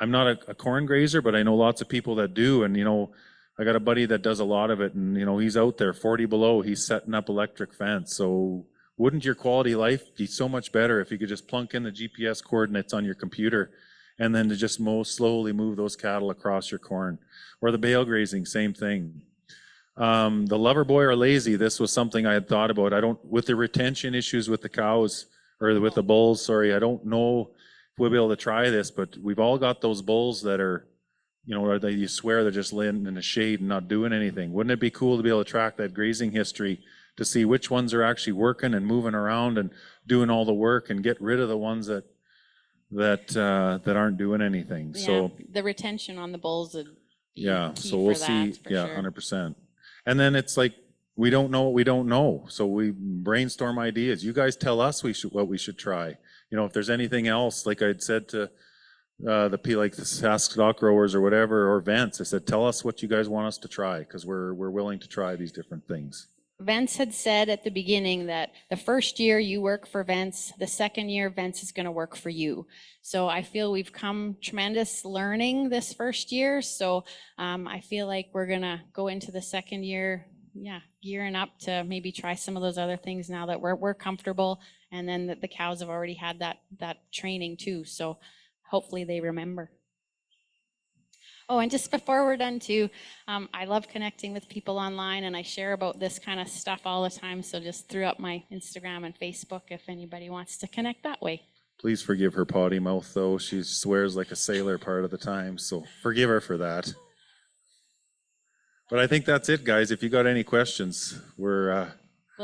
I'm not a corn grazer, but I know lots of people that do, and you know, I got a buddy that does a lot of it, and you know, he's out there 40 below, he's setting up electric fence. So wouldn't your quality of life be so much better if you could just plunk in the GPS coordinates on your computer and then to just slowly move those cattle across your corn? Or the bale grazing, same thing. The lover boy or lazy, this was something I had thought about. With the retention issues with the cows, or with the bulls, sorry, I don't know if we'll be able to try this, but we've all got those bulls that are, you know, or you swear they're just laying in the shade and not doing anything. Wouldn't it be cool to be able to track that grazing history to see which ones are actually working and moving around and doing all the work, and get rid of the ones that aren't doing anything? Yeah, so the retention on the bulls would be yeah, key so we'll for see. that, for Yeah, sure. 100%. And then it's like, we don't know what we don't know, so we brainstorm ideas. You guys tell us what we should try. You know, if there's anything else, like I'd said to like the Sask stock growers or whatever, or Vents, I said, tell us what you guys want us to try, because we're willing to try these different things. Vince had said at the beginning that the first year you work for Vince, the second year Vince is going to work for you. So I feel we've come tremendous learning this first year. So I feel like we're going to go into the second year, gearing up to maybe try some of those other things now that we're comfortable, and then that the cows have already had that training too. So hopefully they remember. Oh, and just before we're done too, I love connecting with people online, and I share about this kind of stuff all the time. So just threw up my Instagram and Facebook if anybody wants to connect that way. Please forgive her potty mouth, though. She swears like a sailor part of the time, so forgive her for that. But I think that's it, guys. If you got any questions, we'll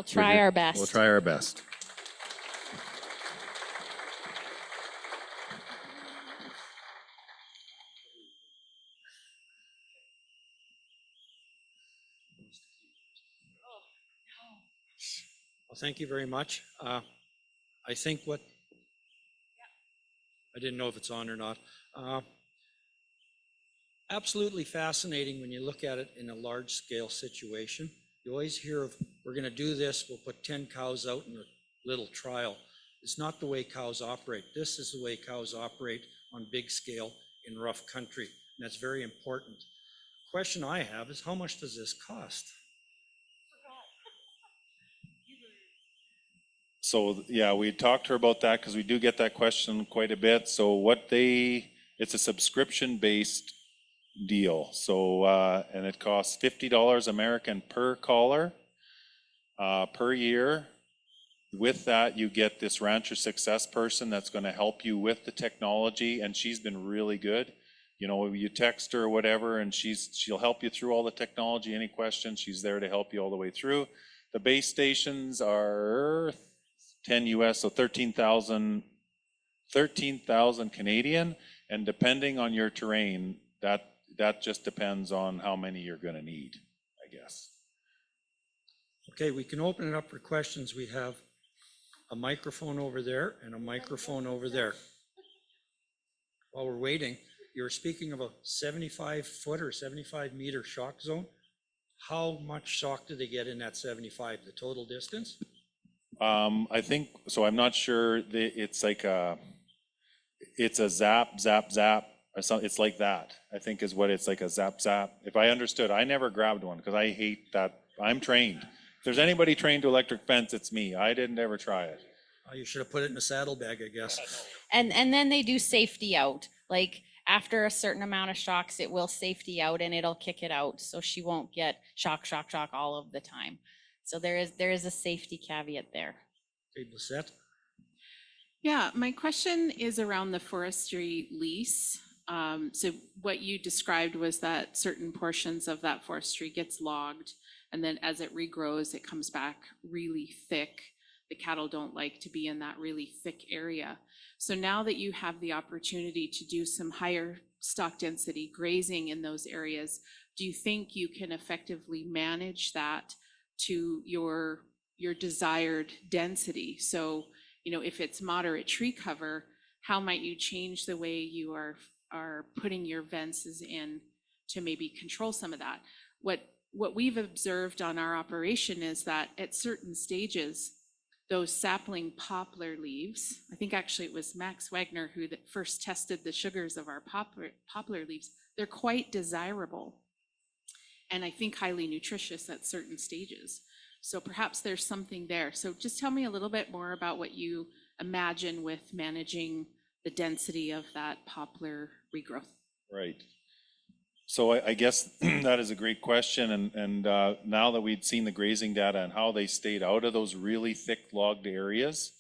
try our best. We'll try our best. Well, thank you very much. I think I didn't know if it's on or not. Absolutely fascinating when you look at it in a large scale situation. You always hear of, we're going to do this, we'll put 10 cows out in a little trial. It's not the way cows operate. This is the way cows operate on big scale in rough country, and that's very important. The question I have is, how much does this cost? So yeah, we talked to her about that, because we do get that question quite a bit. So it's a subscription-based deal. So and it costs $50 American per caller per year. With that, you get this Rancher Success person that's going to help you with the technology, and she's been really good. You know, you text her or whatever, and she'll help you through all the technology. Any questions, she's there to help you all the way through. The base stations are 10 US, so 13,000 Canadian, and depending on your terrain, that just depends on how many you're going to need, I guess. Okay, we can open it up for questions. We have a microphone over there and a microphone over there. While we're waiting, you're speaking of a 75-foot or 75-meter shock zone. How much shock do they get in that 75, the total distance? I think, so I'm not sure, it's like it's a zap, zap, zap, or something, it's like that, I think is what it's like, a zap, zap. If I understood, I never grabbed one because I hate that. I'm trained. If there's anybody trained to electric fence, it's me. I didn't ever try it. Oh, you should have put it in a saddlebag, I guess. And then they do safety out, like after a certain amount of shocks, it will safety out and it'll kick it out. So she won't get shock, shock, shock all of the time. So there is a safety caveat there. Okay, Lisette? Yeah, my question is around the forestry lease. So what you described was that certain portions of that forestry gets logged, and then as it regrows, it comes back really thick. The cattle don't like to be in that really thick area. So now that you have the opportunity to do some higher stock density grazing in those areas, do you think you can effectively manage that to your desired density? So, you know, if it's moderate tree cover, how might you change the way you are putting your fences in to maybe control some of that? What we've observed on our operation is that at certain stages, those sapling poplar leaves, I think actually it was Max Wagner who that first tested the sugars of our poplar leaves, they're quite desirable and I think highly nutritious at certain stages. So perhaps there's something there. So just tell me a little bit more about what you imagine with managing the density of that poplar regrowth. Right. So I guess that is a great question. And now that we'd seen the grazing data and how they stayed out of those really thick logged areas,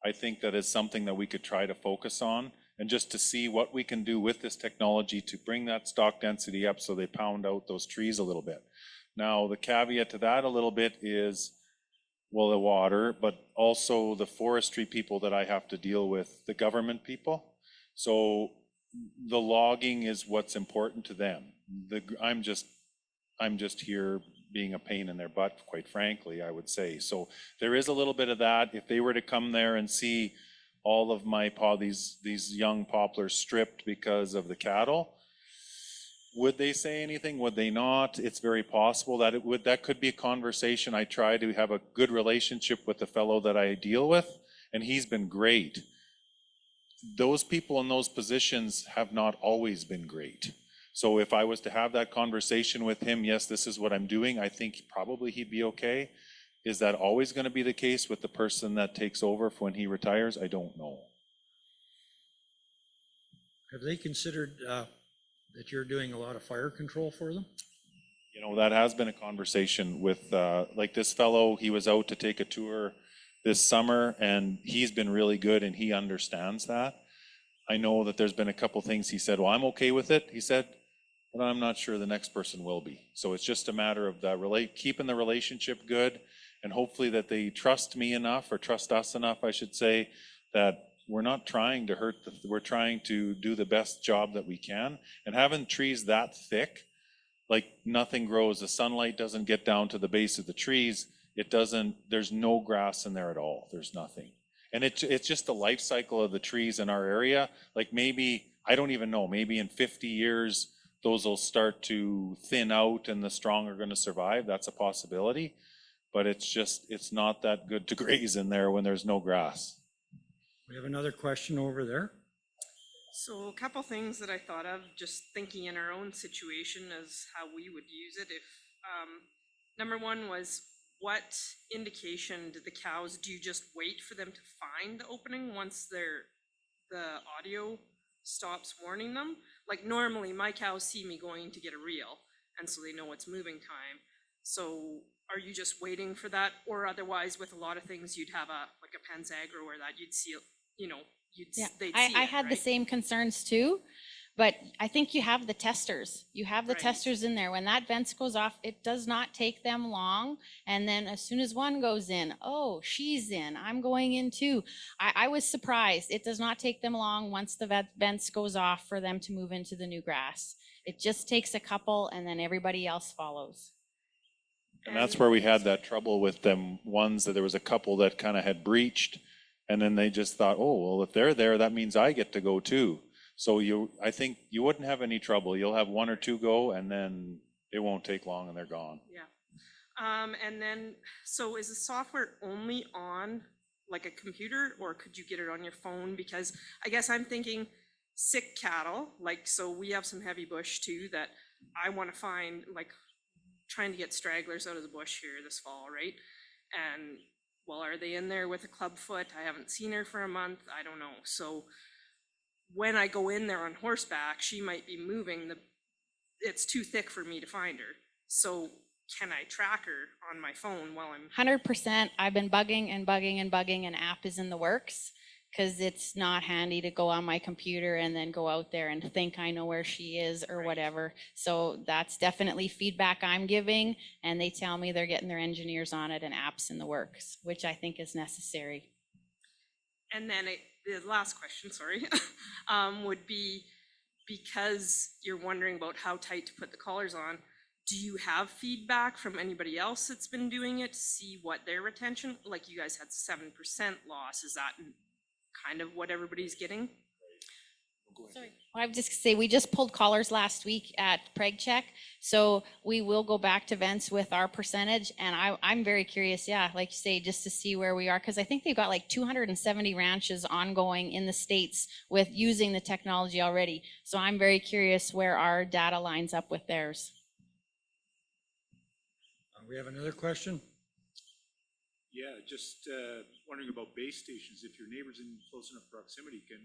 I think that is something that we could try to focus on, and just to see what we can do with this technology to bring that stock density up so they pound out those trees a little bit. Now, the caveat to that a little bit is, well, the water, but also the forestry people that I have to deal with, the government people. So the logging is what's important to them. I'm just here being a pain in their butt, quite frankly, I would say. So there is a little bit of that. If they were to come there and see all of my these young poplars stripped because of the cattle, would they say anything? Would they not? It's very possible that it would. That could be a conversation. I try to have a good relationship with the fellow that I deal with, and he's been great. Those people in those positions have not always been great. So if I was to have that conversation with him, yes, this is what I'm doing, I think probably he'd be okay. Is that always going to be the case with the person that takes over when he retires? I don't know. Have they considered that you're doing a lot of fire control for them? You know, that has been a conversation with, like this fellow, he was out to take a tour this summer, and he's been really good and he understands that. I know that there's been a couple things he said, well, I'm okay with it, he said, but I'm not sure the next person will be. So it's just a matter of keeping the relationship good, and hopefully that they trust me enough, or trust us enough, I should say, that we're not trying to hurt, we're trying to do the best job that we can. And having trees that thick, like nothing grows, the sunlight doesn't get down to the base of the trees, there's no grass in there at all, there's nothing. And it's just the life cycle of the trees in our area. Like maybe, I don't even know, maybe in 50 years, those will start to thin out and the strong are gonna survive, that's a possibility. But it's not that good to graze in there when there's no grass. We have another question over there. So a couple things that I thought of, just thinking in our own situation as how we would use it. If number one was, what indication did the cows, do you just wait for them to find the opening once the audio stops warning them? Like normally my cows see me going to get a reel, and so they know it's moving time. So are you just waiting for that? Or otherwise with a lot of things, you'd have like a Panzagro where that you'd see, you know, they'd see I it, had the right? same concerns too, but I think you have the testers. You have the Right. testers in there. When that fence goes off, it does not take them long. And then as soon as one goes in, oh, she's in, I'm going in too. I was surprised. It does not take them long once the fence goes off for them to move into the new grass. It just takes a couple and then everybody else follows. And that's where we had that trouble with them ones that there was a couple that kind of had breached. And then they just thought, oh, well, if they're there, that means I get to go too. So I think you wouldn't have any trouble. You'll have one or two go and then it won't take long and they're gone. Yeah. And then, so is the software only on like a computer, or could you get it on your phone? Because I guess I'm thinking sick cattle, like, so we have some heavy bush too that I want to find, like trying to get stragglers out of the bush here this fall, right? And well, are they in there with a clubfoot? I haven't seen her for a month. I don't know. So when I go in there on horseback, she might be moving. It's too thick for me to find her. So can I track her on my phone while I'm 100%. I've been bugging and bugging and bugging. An app is in the works because it's not handy to go on my computer and then go out there and think I know where she is or Right. whatever. So that's definitely feedback I'm giving, and they tell me they're getting their engineers on it and apps in the works, which I think is necessary. And then the last question, sorry, would be, because you're wondering about how tight to put the collars on, do you have feedback from anybody else that's been doing it to see what their retention, like you guys had 7% loss, is that kind of what everybody's getting? Sorry. I was just gonna say, we just pulled collars last week at Preg Check, so we will go back to Vents with our percentage, and I'm very curious, yeah, like you say, just to see where we are, because I think they've got like 270 ranches ongoing in the States with using the technology already. So I'm very curious where our data lines up with theirs. We have another question? Yeah, just wondering about base stations. If your neighbor's in close enough proximity, can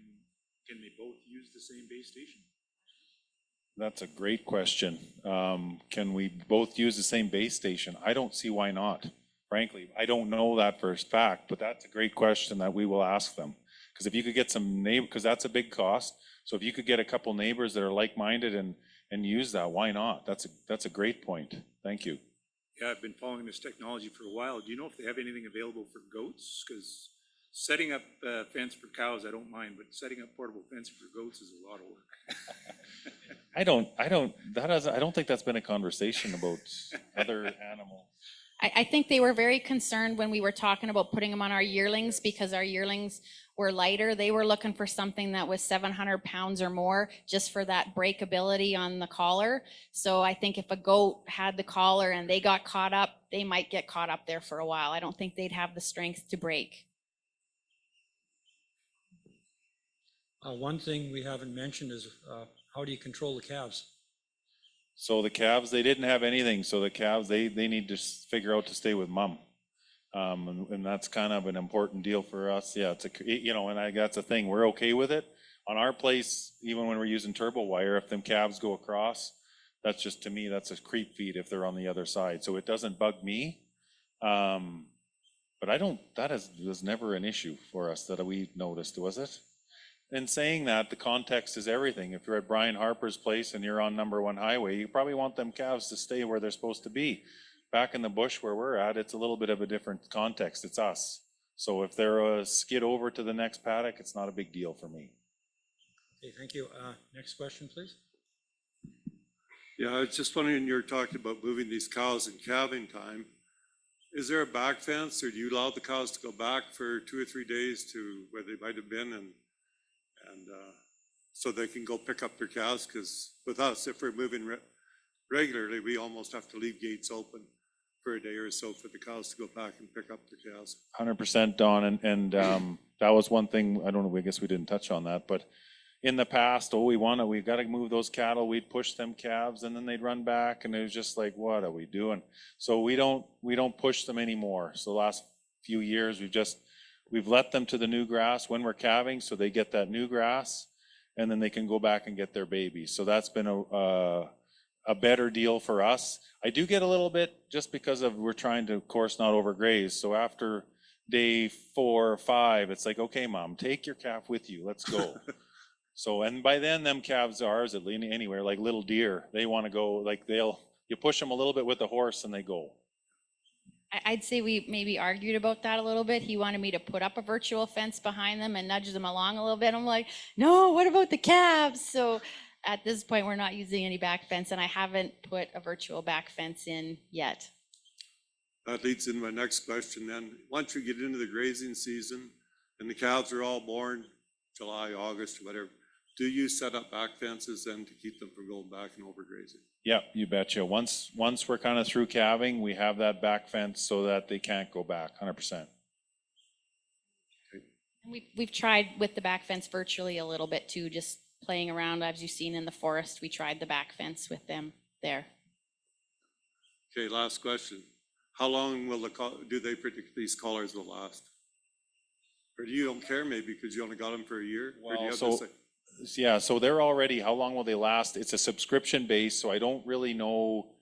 they both use the same base station? That's a great question. Can we both use the same base station? I don't see why not. Frankly, I don't know that for a fact, but that's a great question that we will ask them. Because if you could get some because that's a big cost. So if you could get a couple neighbors that are like-minded and use that, why not? That's a great point. Thank you. Yeah, I've been following this technology for a while. Do you know if they have anything available for goats? Because setting up a fence for cows, I don't mind, but setting up portable fence for goats is a lot of work. I don't think that's been a conversation about other animals. I think they were very concerned when we were talking about putting them on our yearlings, because our yearlings were lighter. They were looking for something that was 700 pounds or more, just for that breakability on the collar. So I think if a goat had the collar and they got caught up, they might get caught up there for a while. I don't think they'd have the strength to break. One thing we haven't mentioned is how do you control the calves? So the calves, they didn't have anything. So the calves, they need to figure out to stay with mom. And that's kind of an important deal for us. Yeah, and that's the thing. We're okay with it. On our place, even when we're using turbo wire, if them calves go across, that's just, to me, that's a creep feed if they're on the other side. So it doesn't bug me. But was never an issue for us that we noticed, was it? And saying that, the context is everything. If you're at Brian Harper's place and you're on number 1 highway, you probably want them calves to stay where they're supposed to be. Back in the bush where we're at, it's a little bit of a different context. It's us. So if they're a skid over to the next paddock, it's not a big deal for me. Okay, thank you. Next question, please. Yeah, I was just wondering, you're talking about moving these cows in calving time. Is there a back fence, or do you allow the cows to go back for 2 or 3 days to where they might have been, and so they can go pick up their calves? Because with us, if we're moving regularly, we almost have to leave gates open for a day or so for the cows to go back and pick up their calves. 100% Don, and that was one thing, I don't know, I guess we didn't touch on that, but in the past, we've got to move those cattle, we'd push them calves and then they'd run back, and it was just like, what are we doing? So we don't push them anymore. So the last few years, we've let them to the new grass when we're calving, so they get that new grass, and then they can go back and get their babies. So that's been a better deal for us. I do get a little bit, just because we're trying to, of course, not overgraze. So after day 4 or 5, it's like, okay, mom, take your calf with you, let's go. So, and by then, them calves are ours, anywhere, like little deer. They want to go, like you push them a little bit with the horse and they go. I'd say we maybe argued about that a little bit. He wanted me to put up a virtual fence behind them and nudge them along a little bit. I'm like, no, what about the calves? So at this point, we're not using any back fence, and I haven't put a virtual back fence in yet. that leads into my next question then. Once we get into the grazing season and the calves are all born July, August, whatever, do you set up back fences then to keep them from going back and overgrazing? Yeah, you betcha. Once we're kind of through calving, we have that back fence so that they can't go back 100%. And we've tried with the back fence virtually a little bit too, just playing around. As you've seen in the forest, we tried the back fence with them there. Okay, last question. How long will do they predict these collars will last? Or do you don't care maybe because you only got them for a year? Or do you have to say- Yeah, so they're already, how long will they last? It's a subscription base, so I don't really know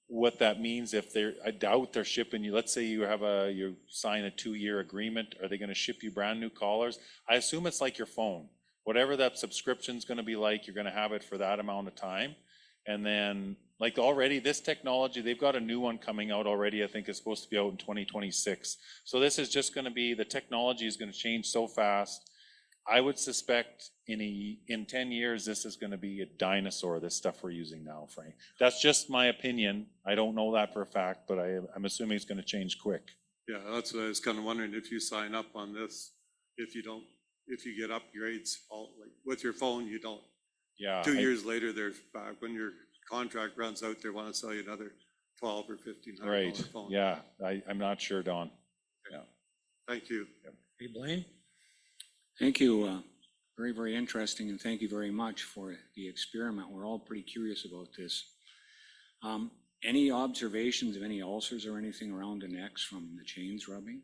what that means if I doubt they're shipping you. Let's say you sign a 2-year agreement. Are they going to ship you brand new collars? I assume it's like your phone. Whatever that subscription's going to be like, you're going to have it for that amount of time. And then like already this technology, they've got a new one coming out already. I think it's supposed to be out in 2026. So this is just going to be, the technology is going to change so fast. I would suspect in 10 years, this is going to be a dinosaur, this stuff we're using now, Frank. That's just my opinion. I don't know that for a fact, but I'm assuming it's going to change quick. Yeah, that's what I was kind of wondering, if you sign up on this, if you get upgrades, like with your phone, you don't. Yeah. 2 years later, there's back, when your contract runs out, they want to sell you another $1,200 or $1,500 Right, phone. yeah, I'm not sure, Don. Yeah. Thank you. Hey, Blaine? Thank you. Very, very interesting, and thank you very much for the experiment. We're all pretty curious about this. Any observations of any ulcers or anything around the necks from the chains rubbing?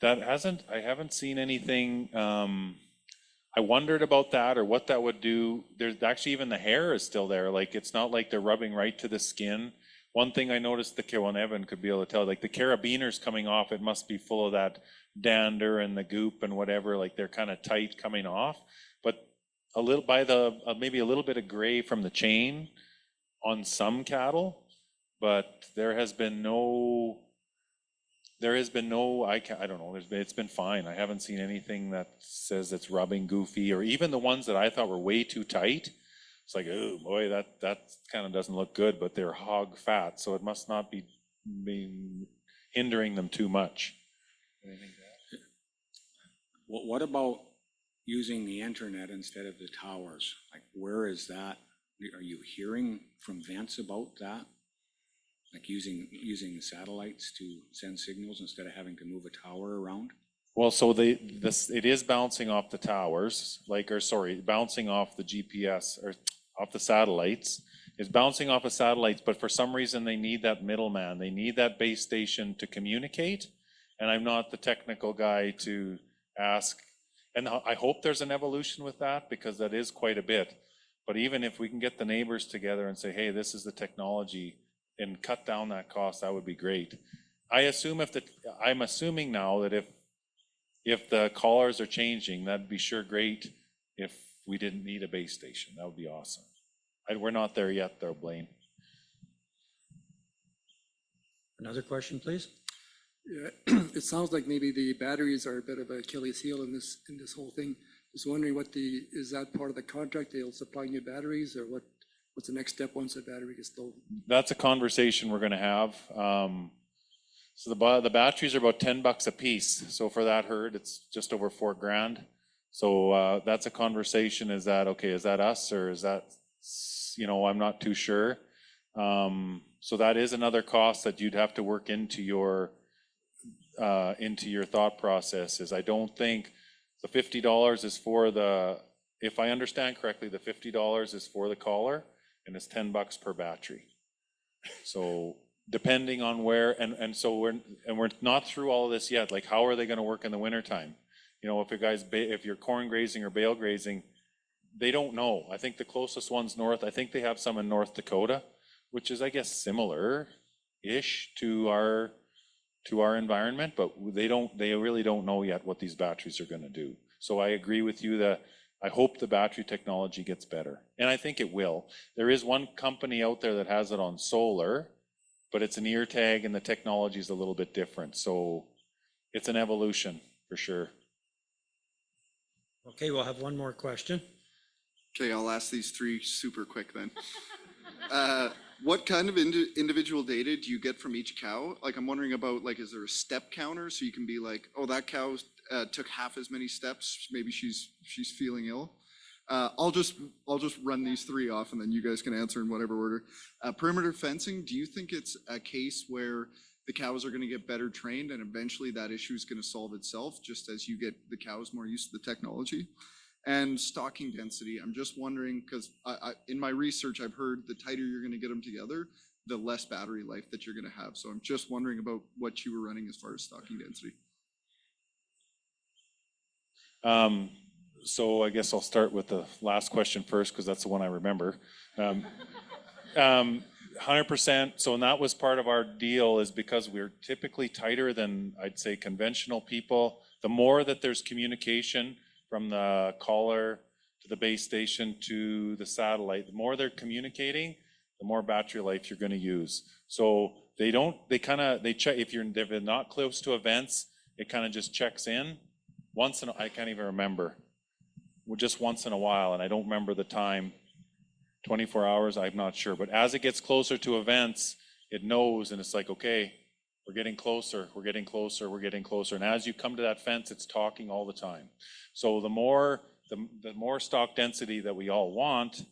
I haven't seen anything. I wondered about that or what that would do. There's actually, even the hair is still there. Like, it's not like they're rubbing right to the skin. One thing I noticed, Evan could be able to tell, like the carabiners coming off, it must be full of that dander and the goop and whatever, like they're kind of tight coming off. But a little by maybe a little bit of gray from the chain on some cattle, but there has been no, I don't know, it's been fine. I haven't seen anything that says it's rubbing goofy, or even the ones that I thought were way too tight. It's like, oh boy, that kind of doesn't look good, but they're hog fat, so it must not be hindering them too much. Anything to add? What about using the internet instead of the towers? Like, where is that? Are you hearing from vents about that? Like using the satellites to send signals instead of having to move a tower around? Well, so it is bouncing off the towers, bouncing off the GPS or off the satellites. It's bouncing off of satellites, but for some reason they need that middleman. They need that base station to communicate. And I'm not the technical guy to ask. And I hope there's an evolution with that, because that is quite a bit. But even if we can get the neighbors together and say, hey, this is the technology, and cut down that cost, that would be great. I'm assuming now that if the collars are changing, that'd be sure great if we didn't need a base station. That would be awesome. We're not there yet though, Blaine. Another question, please? Yeah, it sounds like maybe the batteries are a bit of an Achilles heel in this whole thing. Just wondering is that part of the contract? They'll supply new batteries, or what's the next step once the battery gets low? That's a conversation we're going to have. So the batteries are about $10 a piece. So for that herd, it's just over $4,000. So that's a conversation. Is that okay? Is that us, or is that, I'm not too sure. So that is another cost that you'd have to work into your thought process. Is I don't think the $50 is for if I understand correctly, the $50 is for the collar, and it's $10 per battery. So depending on where, and so we're not through all of this yet. Like, how are they going to work in the wintertime? If you're corn grazing or bale grazing, they don't know. I think the closest one's north. I think they have some in North Dakota, which is, I guess, similar-ish to our environment, but they really don't know yet what these batteries are going to do. So I agree with you that I hope the battery technology gets better, and I think it will. There is one company out there that has it on solar, but it's an ear tag and the technology is a little bit different. So it's an evolution for sure. Okay, we'll have one more question. Okay, I'll ask these three super quick then. What kind of individual data do you get from each cow? Like, I'm wondering about, like, is there a step counter so you can be like, oh, that cow took half as many steps. Maybe she's feeling ill. I'll just run these three off, and then you guys can answer in whatever order. Perimeter fencing. Do you think it's a case where the cows are going to get better trained, and eventually that issue is going to solve itself, just as you get the cows more used to the technology? And stocking density, I'm just wondering, because in my research, I've heard the tighter you're going to get them together, the less battery life that you're going to have. So I'm just wondering about what you were running as far as stocking density. So I guess I'll start with the last question first, because that's the one I remember. 100%. So, and that was part of our deal, is because we're typically tighter than, I'd say, conventional people. The more that there's communication from the collar to the base station to the satellite, the more they're communicating, the more battery life you're going to use. So they check, if they're not close to events, it kind of just checks in once in, I can't even remember, just once in a while, and I don't remember the time, 24 hours, I'm not sure. But as it gets closer to events, it knows, and it's like, okay, we're getting closer, we're getting closer, we're getting closer. And as you come to that fence, it's talking all the time. So the more stock density that we all want,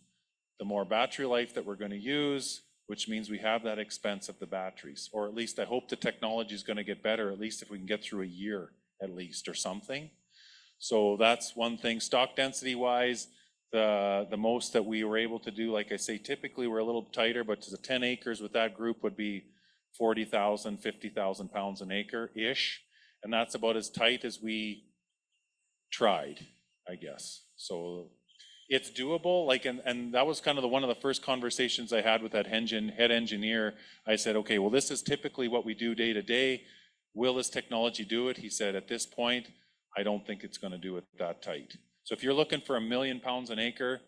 the more battery life that we're going to use, which means we have that expense of the batteries. Or at least I hope the technology is going to get better, at least if we can get through a year at least or something. So that's one thing. Stock density wise, the most that we were able to do, like I say, typically we're a little tighter, but to the 10 acres with that group would be 40,000, 50,000 pounds an acre-ish. And that's about as tight as we tried, I guess. So it's doable. Like, and that was kind of one of the first conversations I had with that head engineer. I said, okay, well, this is typically what we do day to day. Will this technology do it? He said, at this point, I don't think it's going to do it that tight. So if you're looking for 1 million pounds an acre,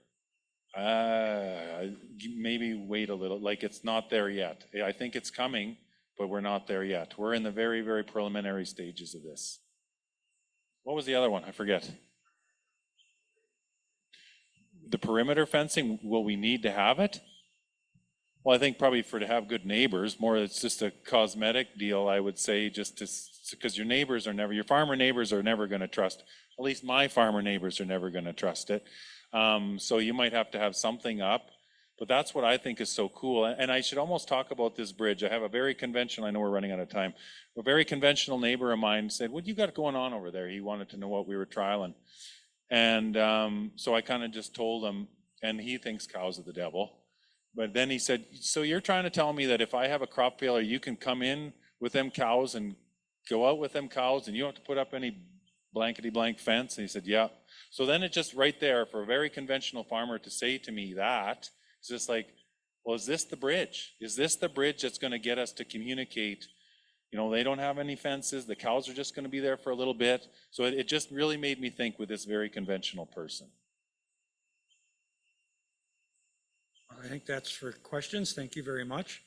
maybe wait a little. Like, it's not there yet. I think it's coming, but we're not there yet. We're in the very, very preliminary stages of this. What was the other one? I forget. The perimeter fencing, will we need to have it? Well, I think probably to have good neighbors, more it's just a cosmetic deal, I would say, just because your farmer neighbors are never going to trust, at least my farmer neighbors are never going to trust it. So you might have to have something up, but that's what I think is so cool. And I should almost talk about this bridge. I have a very conventional, I know we're running out of time, a very conventional neighbor of mine said, what do you got going on over there? He wanted to know what we were trialing. And so I kind of just told him, and he thinks cows are the devil. But then he said, so you're trying to tell me that if I have a crop failure, you can come in with them cows and go out with them cows and you don't have to put up any blankety blank fence? And he said, yeah. So then it just right there for a very conventional farmer to say to me that, it's just like, well, is this the bridge? Is this the bridge that's going to get us to communicate? You know, they don't have any fences. The cows are just going to be there for a little bit. So it just really made me think with this very conventional person. I think that's for questions. Thank you very much.